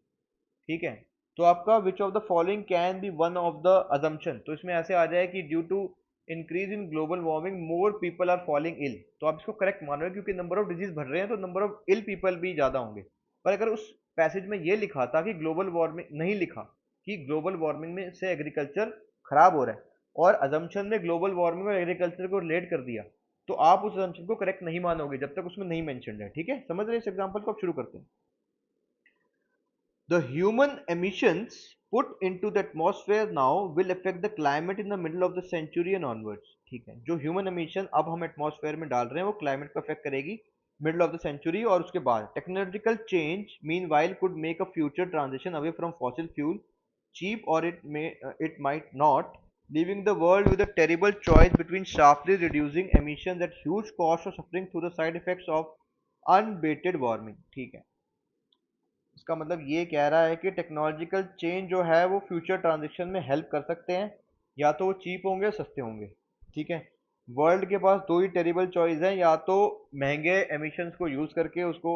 ठीक है, तो आपका which of the following can be one of the assumption, तो इसमें ऐसे आ जाए कि due to increase in global warming more people are falling ill, तो आप इसको करेक्ट मान रहे हो क्योंकि नंबर ऑफ डिजीज बढ़ रहे हैं तो नंबर ऑफ इल पीपल भी ज्यादा होंगे। पर अगर उस पैसेज में ये लिखा था कि ग्लोबल वार्मिंग, नहीं लिखा कि ग्लोबल वार्मिंग में से एग्रीकल्चर खराब हो रहा है और अजम्पशन में ग्लोबल वार्मिंग और एग्रीकल्चर को रिलेट कर दिया, तो आप उस अजम्पशन को करेक्ट नहीं मानोगे जब तक उसमें नहीं मेंशन है। ठीक है, समझ रहे हैं इस एग्जांपल को? अब शुरू करते हैं। The human emissions put into the atmosphere now will affect the climate in the middle of the century and onwards। ठीक है, जो ह्यूमन एमिशन अब हम एटमॉस्फेयर में डाल रहे हैं वो क्लाइमेट को अफेक्ट करेगी मिडल ऑफ द सेंचुरी और उसके बाद। Technological change mean while could make a future transition away from fossil fuel cheap or it might not, leaving the world with a terrible choice between sharply reducing emissions at huge cost or suffering through the side effects of unabated warming। ठीक है, इसका मतलब ये कह रहा है कि technological change जो है वो फ्यूचर ट्रांजिशन में हेल्प कर सकते हैं, या तो वो चीप होंगे सस्ते होंगे। ठीक है, वर्ल्ड के पास दो ही टेरिबल चॉइस हैं, या तो महंगे एमिशंस को यूज करके उसको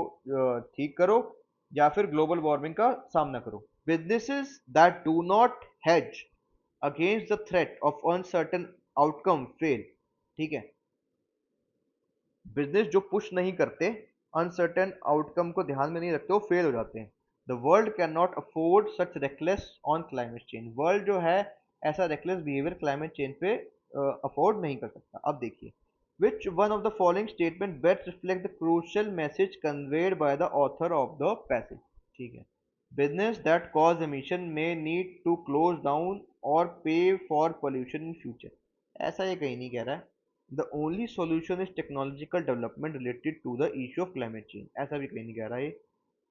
ठीक करो या फिर ग्लोबल वार्मिंग का सामना करो। Businesses that do not hedge against the threat of uncertain outcome fail. ठीक है, बिजनेस जो पुश नहीं करते, अनसर्टेन आउटकम को ध्यान में नहीं रखते, वो फेल हो जाते हैं। The world can not afford such reckless on climate change. World जो है ऐसा रेकलेस बिहेवियर क्लाइमेट चेंज पे अफोर्ड नहीं कर सकता। अब देखिए, which one of the following statement best reflect the crucial message conveyed by the author of the passage. ठीक है, business that cause emission may need to close down और pay for pollution in future. ऐसा ये कहीं नहीं कह रहा है। The only solution is technological development related to the issue of climate change, ऐसा भी कहीं नहीं कह रहा है।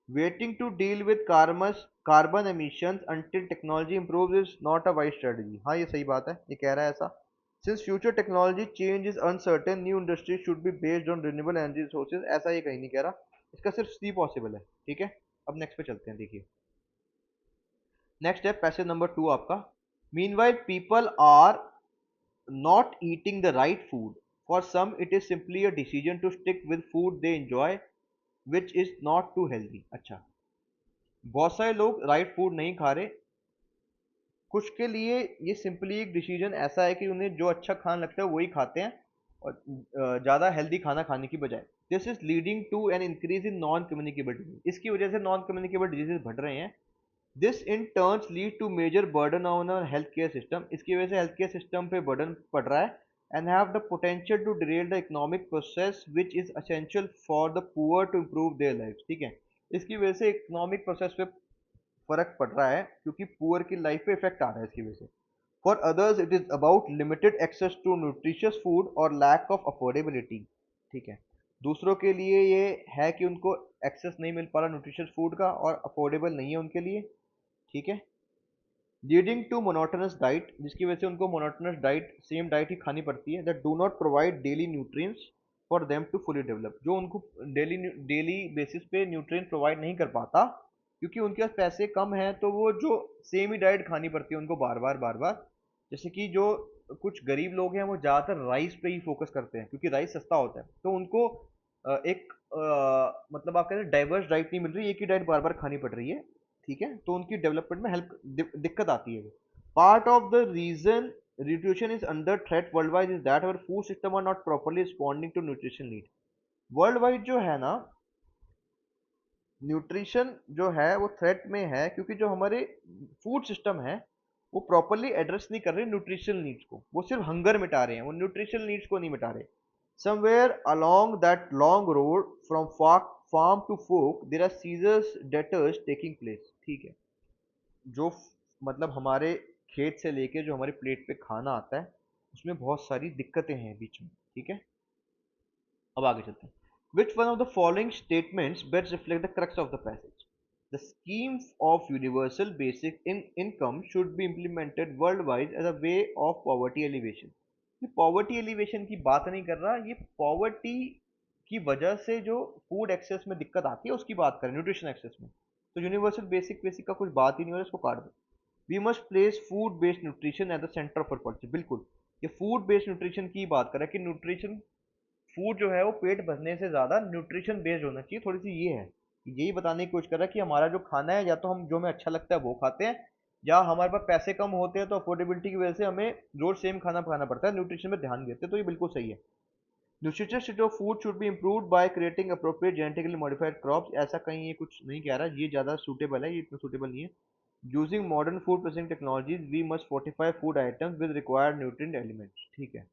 Waiting to deal with carbon emissions until technology improves is not a wise strategy. हाँ, ये सही बात है, ये कह रहा है ऐसा। Since future technology change is uncertain, new industry should be based on renewable energy sources, ऐसा ये कहीं नहीं कह रहा। इसका सिर्फ सी पॉसिबल है। ठीक है, अब नेक्स्ट पे चलते हैं। देखिए, नेक्स्ट है पैसेज नंबर 2 आपका। Meanwhile people are not eating the right food. For some, it is simply a decision to stick with food they enjoy, which is not too healthy. अच्छा, बहुत सारे लोग राइट फूड नहीं खा रहे। कुछ के लिए ये सिंपली एक डिसीजन ऐसा है कि उन्हें जो अच्छा खाना लगता है वही खाते हैं, और ज़्यादा हेल्दी खाना खाने की बजाय। This is leading to an increase in non communicable disease. इसकी वजह से नॉन कम्युनिकेबल डिजीजेज बढ़ रहे हैं। This in turns lead to major burden on our health care system. इसकी वजह से हेल्थ केयर सिस्टम पे बर्डन पड़ रहा है। And have the potential to derail the economic process which is essential for the poor to improve their life. ठीक है, इसकी वजह से इकोनॉमिक प्रोसेस पे फर्क पड़ रहा है, क्योंकि पुअर की लाइफ पे इफेक्ट आ रहा है इसकी वजह से। For others it is about limited access to nutritious food और लैक ऑफ अफोर्डेबिलिटी। ठीक है, दूसरों के लिए ये है कि उनको एक्सेस नहीं मिल पा रहा न्यूट्रिशियस फूड का, और अफोर्डेबल नहीं है उनके लिए। ठीक है, लीडिंग टू मोनोटोनस डाइट, जिसकी वजह से उनको मोनोटोनस डाइट, सेम डाइट ही खानी पड़ती है, that do not provide daily nutrients for them to fully develop. जो उनको डेली डेली बेसिस पे न्यूट्रिएंट प्रोवाइड नहीं कर पाता, क्योंकि उनके पास पैसे कम हैं, तो वो जो सेम ही डाइट खानी पड़ती है उनको बार बार बार बार। जैसे कि जो कुछ गरीब लोग हैं वो ज़्यादातर राइस पे ही फोकस करते हैं, क्योंकि राइस सस्ता होता है, तो उनको एक मतलब आप कहते हैं डाइवर्स डाइट नहीं मिल रही, एक ही डाइट बार बार खानी पड़ रही है। ठीक है, तो उनकी डेवलपमेंट में हेल्प दिक्कत आती है। Part of the reason nutrition is under threat world wide is that our food system are not properly responding to nutrition need. World wide जो है ना, न्यूट्रिशन जो है वो थ्रेट में है, क्योंकि जो हमारे फूड सिस्टम है वो प्रॉपरली एड्रेस नहीं कर रहे न्यूट्रिशन नीड्स को। वो सिर्फ हंगर मिटा रहे हैं, वो न्यूट्रिशन नीड्स को नहीं मिटा रहे। Somewhere along that long road from farm to fork there are seizures daters taking place. ठीक है, जो मतलब हमारे खेत से लेके जो हमारे प्लेट पे खाना आता है, उसमें बहुत सारी दिक्कतें हैं बीच में। ठीक है, अब आगे चलते हैं। Which one of the following statements best reflect the crux of the passage? The scheme of universal basic income should be implemented worldwide as a way of poverty alleviation. ये पॉवर्टी एलिवेशन की बात नहीं कर रहा, ये poverty की वजह से जो फूड एक्सेस में दिक्कत आती है उसकी बात करें, न्यूट्रिशन एक्सेस में। तो यूनिवर्सल बेसिक बेसिक का कुछ बात ही नहीं हो रहा, इसको काट दो। We must place food based nutrition at the centre of policy. बिल्कुल, ये फूड बेस्ड न्यूट्रिशन की बात कर रहा है कि न्यूट्रिशन फूड जो है वो पेट भरने से ज़्यादा न्यूट्रिशन बेस्ड होना चाहिए। थोड़ी सी ये है, यही बताने की कोशिश कर रहा है कि हमारा जो खाना है, या तो हम जो हमें अच्छा लगता है वो खाते हैं, या हमारे पास पैसे कम होते हैं तो अफोर्डेबिलिटी की वजह से हमें रोज सेम खाना खाना पड़ता है, न्यूट्रिशन में ध्यान देते हैं। तो ये बिल्कुल सही है। Nutrition of food should be improved by creating appropriate genetically modified crops. ऐसा कहीं ये कुछ नहीं कह रहा, ये ज़्यादा सूटेबल है, ये इतना सूटेबल नहीं है। Using modern food processing technologies we must fortify food items with required nutrient elements. ठीक है,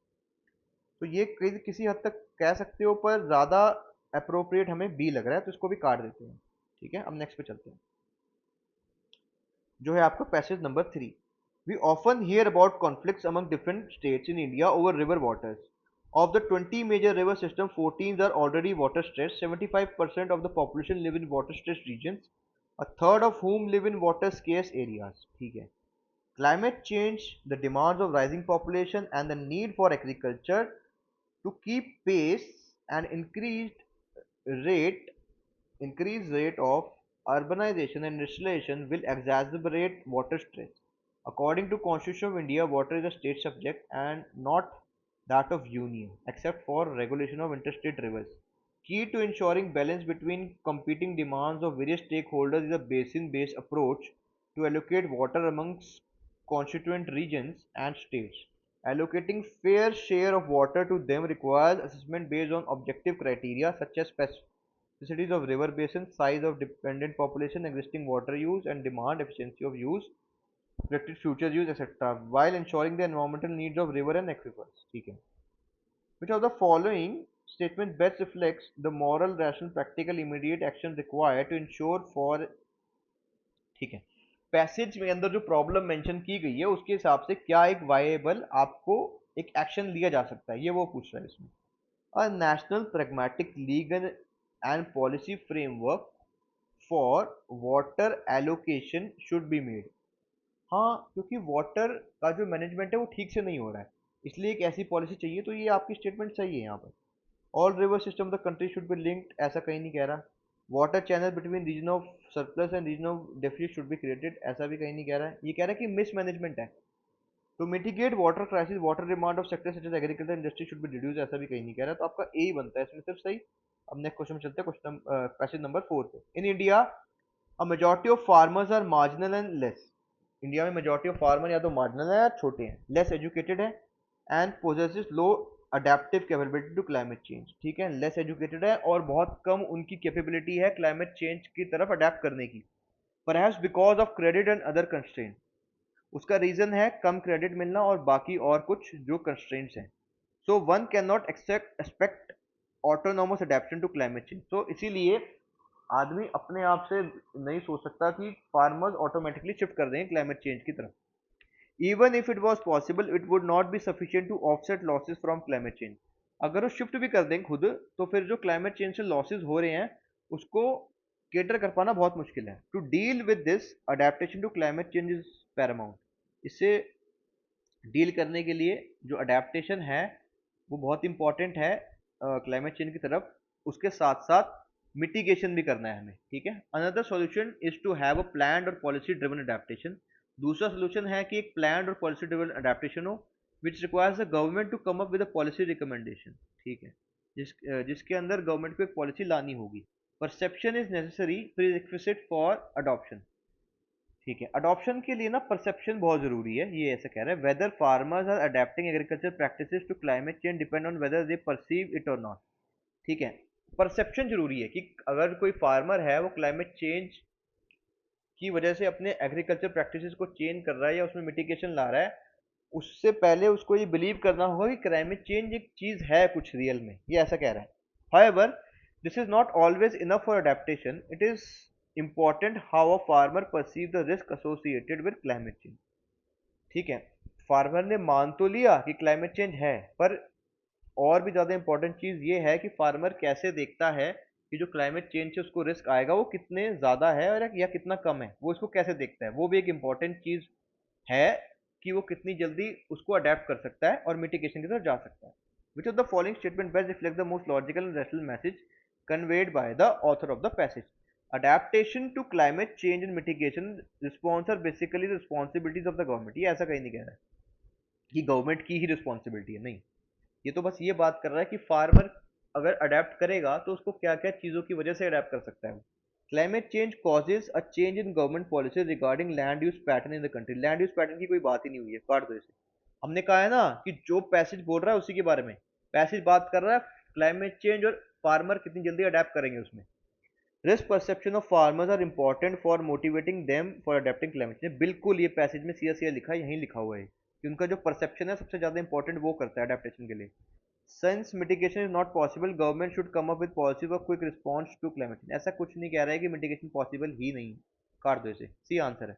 तो ये किसी हद तक कह सकते हो, पर ज़्यादा अप्रोप्रिएट हमें बी लग रहा है, तो इसको भी काट देते हैं। ठीक है, अब नेक्स्ट पे चलते हैं, जो है आपका passage number 3। We often hear about conflicts among different states in India over river waters. Of the 20 major river system, 14 are already water stressed. 75% of the population live in water stressed regions, a third of whom live in water scarce areas. ठीक है, climate change, the demands of rising population and the need for agriculture to keep pace and rate increased rate of urbanization and industrialization will exacerbate water stress. According to Constitution of India, water is a state subject and not that of union, except for regulation of interstate rivers. Key to ensuring balance between competing demands of various stakeholders is a basin-based approach to allocate water amongst constituent regions and states. Allocating fair share of water to them requires assessment based on objective criteria such as specificities of river basin, size of dependent population, existing water use and demand, efficiency of use, projected future use, etc., while ensuring the environmental needs of river and aquifers. ठीक है, which of the following statement best reflects the moral, rational, practical, immediate action required to ensure for। ठीक है, passage में अंदर जो problem mention की गई है उसके हिसाब से क्या एक वायबल आपको एक एक्शन लिया जा सकता है, ये वो पूछ रहा है इसमें। A national pragmatic legal and policy framework for water allocation should be made. हाँ, क्योंकि वाटर का जो मैनेजमेंट है वो ठीक से नहीं हो रहा है, इसलिए एक ऐसी पॉलिसी चाहिए। तो ये आपकी स्टेटमेंट सही है यहाँ पर। All river system of the country should be linked, ऐसा कहीं नहीं कह रहा। Water channel between region of surplus and region of deficit should be created, ऐसा भी कहीं नहीं कह रहा है। ये कह रहा है कि मिसमैनेजमेंट है। To mitigate water crisis, water demand of sector such as agriculture industry should be reduce, ऐसा भी कहीं नहीं कह रहा है। तो आपका ए ही बनता है इसमें सिर्फ सही। अब नेक्स्ट क्वेश्चन में चलते हैं, क्वेश्चन पैसेज नंबर 4 पे। In India a majority of farmers are marginal and less. India में मेजॉरिटी ऑफ फार्मर या तो मार्जिनल है या छोटे हैं, लेस एजुकेटेड है and possesses low adaptive capability to climate change. ठीक है, लेस एजुकेटेड है और बहुत कम उनकी कैपेबिलिटी है क्लाइमेट चेंज की तरफ अडेप्ट करने की, perhaps because of credit and other constraint. उसका रीजन है कम क्रेडिट मिलना और बाकी और कुछ जो कंस्ट्रेंट्स हैं। So one can not expect autonomous adaption to climate change. तो इसीलिए आदमी अपने आप से नहीं सोच सकता कि फार्मर्स ऑटोमेटिकली शिफ्ट कर देंगे क्लाइमेट चेंज की तरफ। Even if it was possible it would not be sufficient to offset losses from climate change. अगर वो शिफ्ट भी कर दें खुद, तो फिर जो क्लाइमेट चेंज से लॉसेस हो रहे हैं उसको केटर कर पाना बहुत मुश्किल है। To deal with this adaptation to climate change is paramount. इससे डील करने के लिए जो अडेप्टेशन है वो बहुत इंपॉर्टेंट है क्लाइमेट चेंज की तरफ। उसके साथ साथ मिटिगेशन भी करना है हमें। ठीक है, another solution is to have a planned और पॉलिसी ड्रिवन अडेप्टेशन। दूसरा सोल्यूशन है कि एक प्लान्ड और पॉलिसी ड्रिवन अडेप्टेशन हो which requires the government to come up with a policy recommendation. ठीक है, जिसके अंदर गवर्नमेंट को एक पॉलिसी लानी होगी। Perception is necessary prerequisite for adoption. ठीक है, अडॉप्शन के लिए ना परसेप्शन बहुत जरूरी है, ये ऐसा कह रहा है। Whether farmers are adapting agriculture practices to climate change depend on weather they perceive it or not. ठीक है, परसेप्शन जरूरी है कि अगर कोई फार्मर है वो क्लाइमेट चेंज की वजह से अपने एग्रीकल्चर प्रैक्टिसेस को चेंज कर रहा है या उसमें मिटिगेशन ला रहा है, उससे पहले उसको ये बिलीव करना होगा कि क्लाइमेट चेंज एक चीज है कुछ रियल में, ये ऐसा कह रहा है। However this is not always enough for adaptation, it is important how a farmer perceive the risk associated with climate change। ठीक है, फार्मर ने मान तो लिया कि क्लाइमेट चेंज है, पर और भी ज्यादा इंपॉर्टेंट चीज ये है कि फार्मर कैसे देखता है कि जो क्लाइमेट चेंज से उसको रिस्क आएगा वो कितने ज्यादा है और या कितना कम है, वो इसको कैसे देखता है, वो भी एक इंपॉर्टेंट चीज है कि वो कितनी जल्दी उसको अडेप्ट कर सकता है और मिटिगेशन की तरफ जा सकता है। Which of the following statement best reflect the most logical and rational message conveyed by the author of the passage. Adaptation to climate change and mitigation response are basically responsibilities of the government. ये ऐसा कहीं नहीं कह रहा है कि government की ही responsibility है, नहीं। ये तो बस ये बात कर रहा है कि फार्मर अगर अडेप्ट करेगा तो उसको क्या क्या चीजों की वजह से अडेप्ट कर सकता है। Climate change causes a change in government policy regarding land use pattern in the country. Land use pattern की कोई बात ही नहीं हुई है, काट दो इसे। हमने कहा है ना कि जो पैसेज बोल रहा है उसी के बारे में। पैसेज बात कर रहा है क्लाइमेट चेंज और फार्मर कितनी जल्दी अडेप्ट करेंगे उसमें। Risk perception of farmers are important for motivating them for adapting climate change. बिल्कुल, ये पैसेज में सीधा सीधा लिखा है, यहीं लिखा हुआ है कि उनका जो परसेप्शन है सबसे ज्यादा इंपॉर्टेंट वो करता है अडेप्टेशन के लिए। Since mitigation is not possible, government should come up with policy for quick response to climate change। ऐसा कुछ नहीं कह रहा है कि mitigation possible ही नहीं। काट दो इसे, सी आंसर है।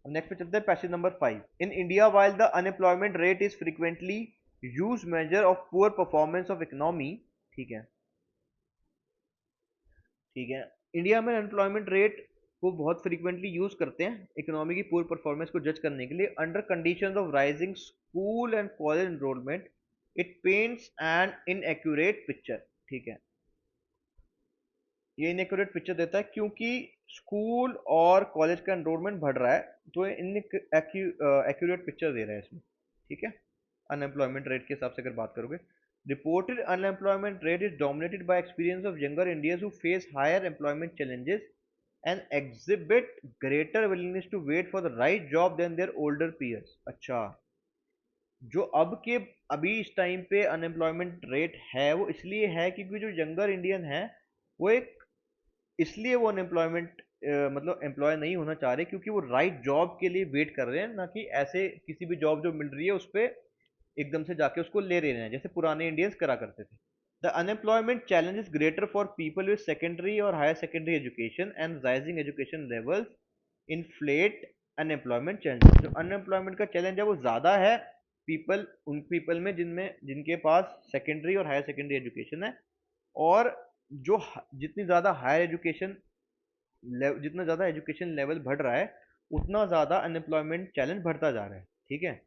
अब नेक्स्ट पे चलते हैं, passage number 5। In India while the unemployment rate is frequently used measure of poor performance of economy। ठीक है, ठीक है, इंडिया में अनएम्प्लॉयमेंट रेट को बहुत फ्रीक्वेंटली यूज करते हैं इकोनॉमी की पूर परफॉर्मेंस को जज करने के लिए। Under conditions of rising school and college enrolment it paints an inaccurate picture. ठीक है, ये इनएक्यूरेट पिक्चर देता है क्योंकि स्कूल और कॉलेज का एनरोलमेंट बढ़ रहा है, तो एक्यूरेट पिक्चर दे रहा है इसमें। ठीक है, अनएम्प्लॉयमेंट रेट के हिसाब से अगर बात करोगे, reported unemployment rate is dominated by experience of younger Indians who face higher employment challenges and exhibit greater willingness to wait for the right job than their older peers। अच्छा, जो अभी इस टाइम पे अनएम्प्लॉयमेंट रेट है वो इसलिए है क्योंकि जो यंगर इंडियन है वो एक इसलिए वो अनएम्प्लॉयमेंट मतलब एम्प्लॉय नहीं होना चाह रहे क्योंकि वो राइट जॉब के लिए वेट कर रहे हैं, ना कि ऐसे किसी भी जॉब जो मिल रही है उस पर एकदम से जाके उसको ले रहे हैं जैसे पुराने इंडियंस करा करते थे। The unemployment challenge is greater for people with secondary और higher secondary education and rising education levels inflate unemployment challenge. जो अनएम्प्लॉयमेंट का चैलेंज है वो ज्यादा है पीपल, उन पीपल में जिनके पास सेकेंडरी और हायर सेकेंडरी एजुकेशन है, और जितनी ज़्यादा हायर एजुकेशन, जितना ज़्यादा एजुकेशन लेवल बढ़ रहा है, उतना ज़्यादा अनएम्प्लॉयमेंट चैलेंज बढ़ता जा रहा है। ठीक है।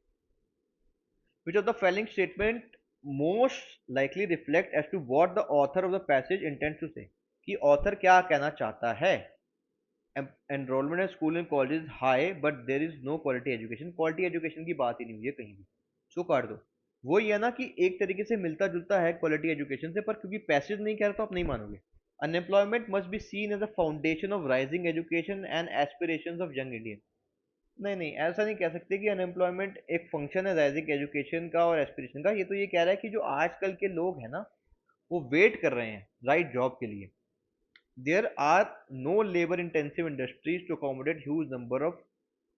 Which of the following statement most likely reflect as to what the author of the passage intends to say? कि author क्या कहना चाहता है? Enrollment in school and college is high, but there is no quality education. Quality education की बात ही नहीं हुई है कहीं भी, सो काट दो। वो ये है ना कि एक तरीके से मिलता जुलता है क्वालिटी एजुकेशन से, पर क्योंकि पैसेज नहीं कह रहा तो आप नहीं मानोगे। Unemployment must be seen as a foundation of rising education and aspirations of young Indian. नहीं नहीं, ऐसा नहीं कह सकते कि अनएम्प्लॉयमेंट एक फंक्शन है राइजिंग एजुकेशन का और एस्पिरेशन का। ये तो ये कह रहा है कि जो आजकल के लोग हैं ना, वो वेट कर रहे हैं राइट जॉब के लिए। There are no labour intensive industries to accommodate huge number of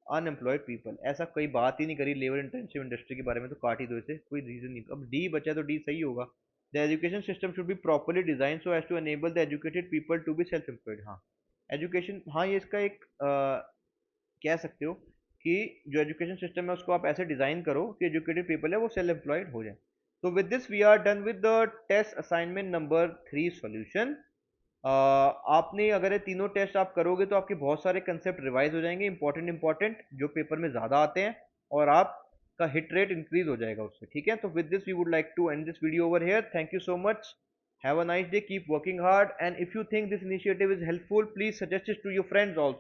unemployed people. ऐसा कोई बात ही नहीं करी लेबर इंटेंसिव इंडस्ट्री के बारे में, तो काट ही दो इसे, कोई रीजन नहीं। अब डी बचा तो डी सही होगा। The education system should be properly design so as to enable the educated people to be self employed. हाँ, एजुकेशन, हाँ ये इसका एक कह सकते हो कि जो एजुकेशन सिस्टम है उसको आप ऐसे डिजाइन करो कि एजुकेटेड पीपल है वो सेल्फ एम्प्लॉयड हो जाए। तो with this we are done with the test assignment number 3 solution. आपने अगर ये तीनों टेस्ट आप करोगे तो आपके बहुत सारे कंसेप्ट रिवाइज हो जाएंगे, इंपॉर्टेंट इंपॉर्टेंट जो पेपर में ज़्यादा आते हैं, और आपका हिट रेट इंक्रीज हो जाएगा उससे। ठीक है, तो with this we would like to end this video over here. Thank you so much, have a nice day, keep working hard, and if you think this initiative is helpful please suggest it to your friends also.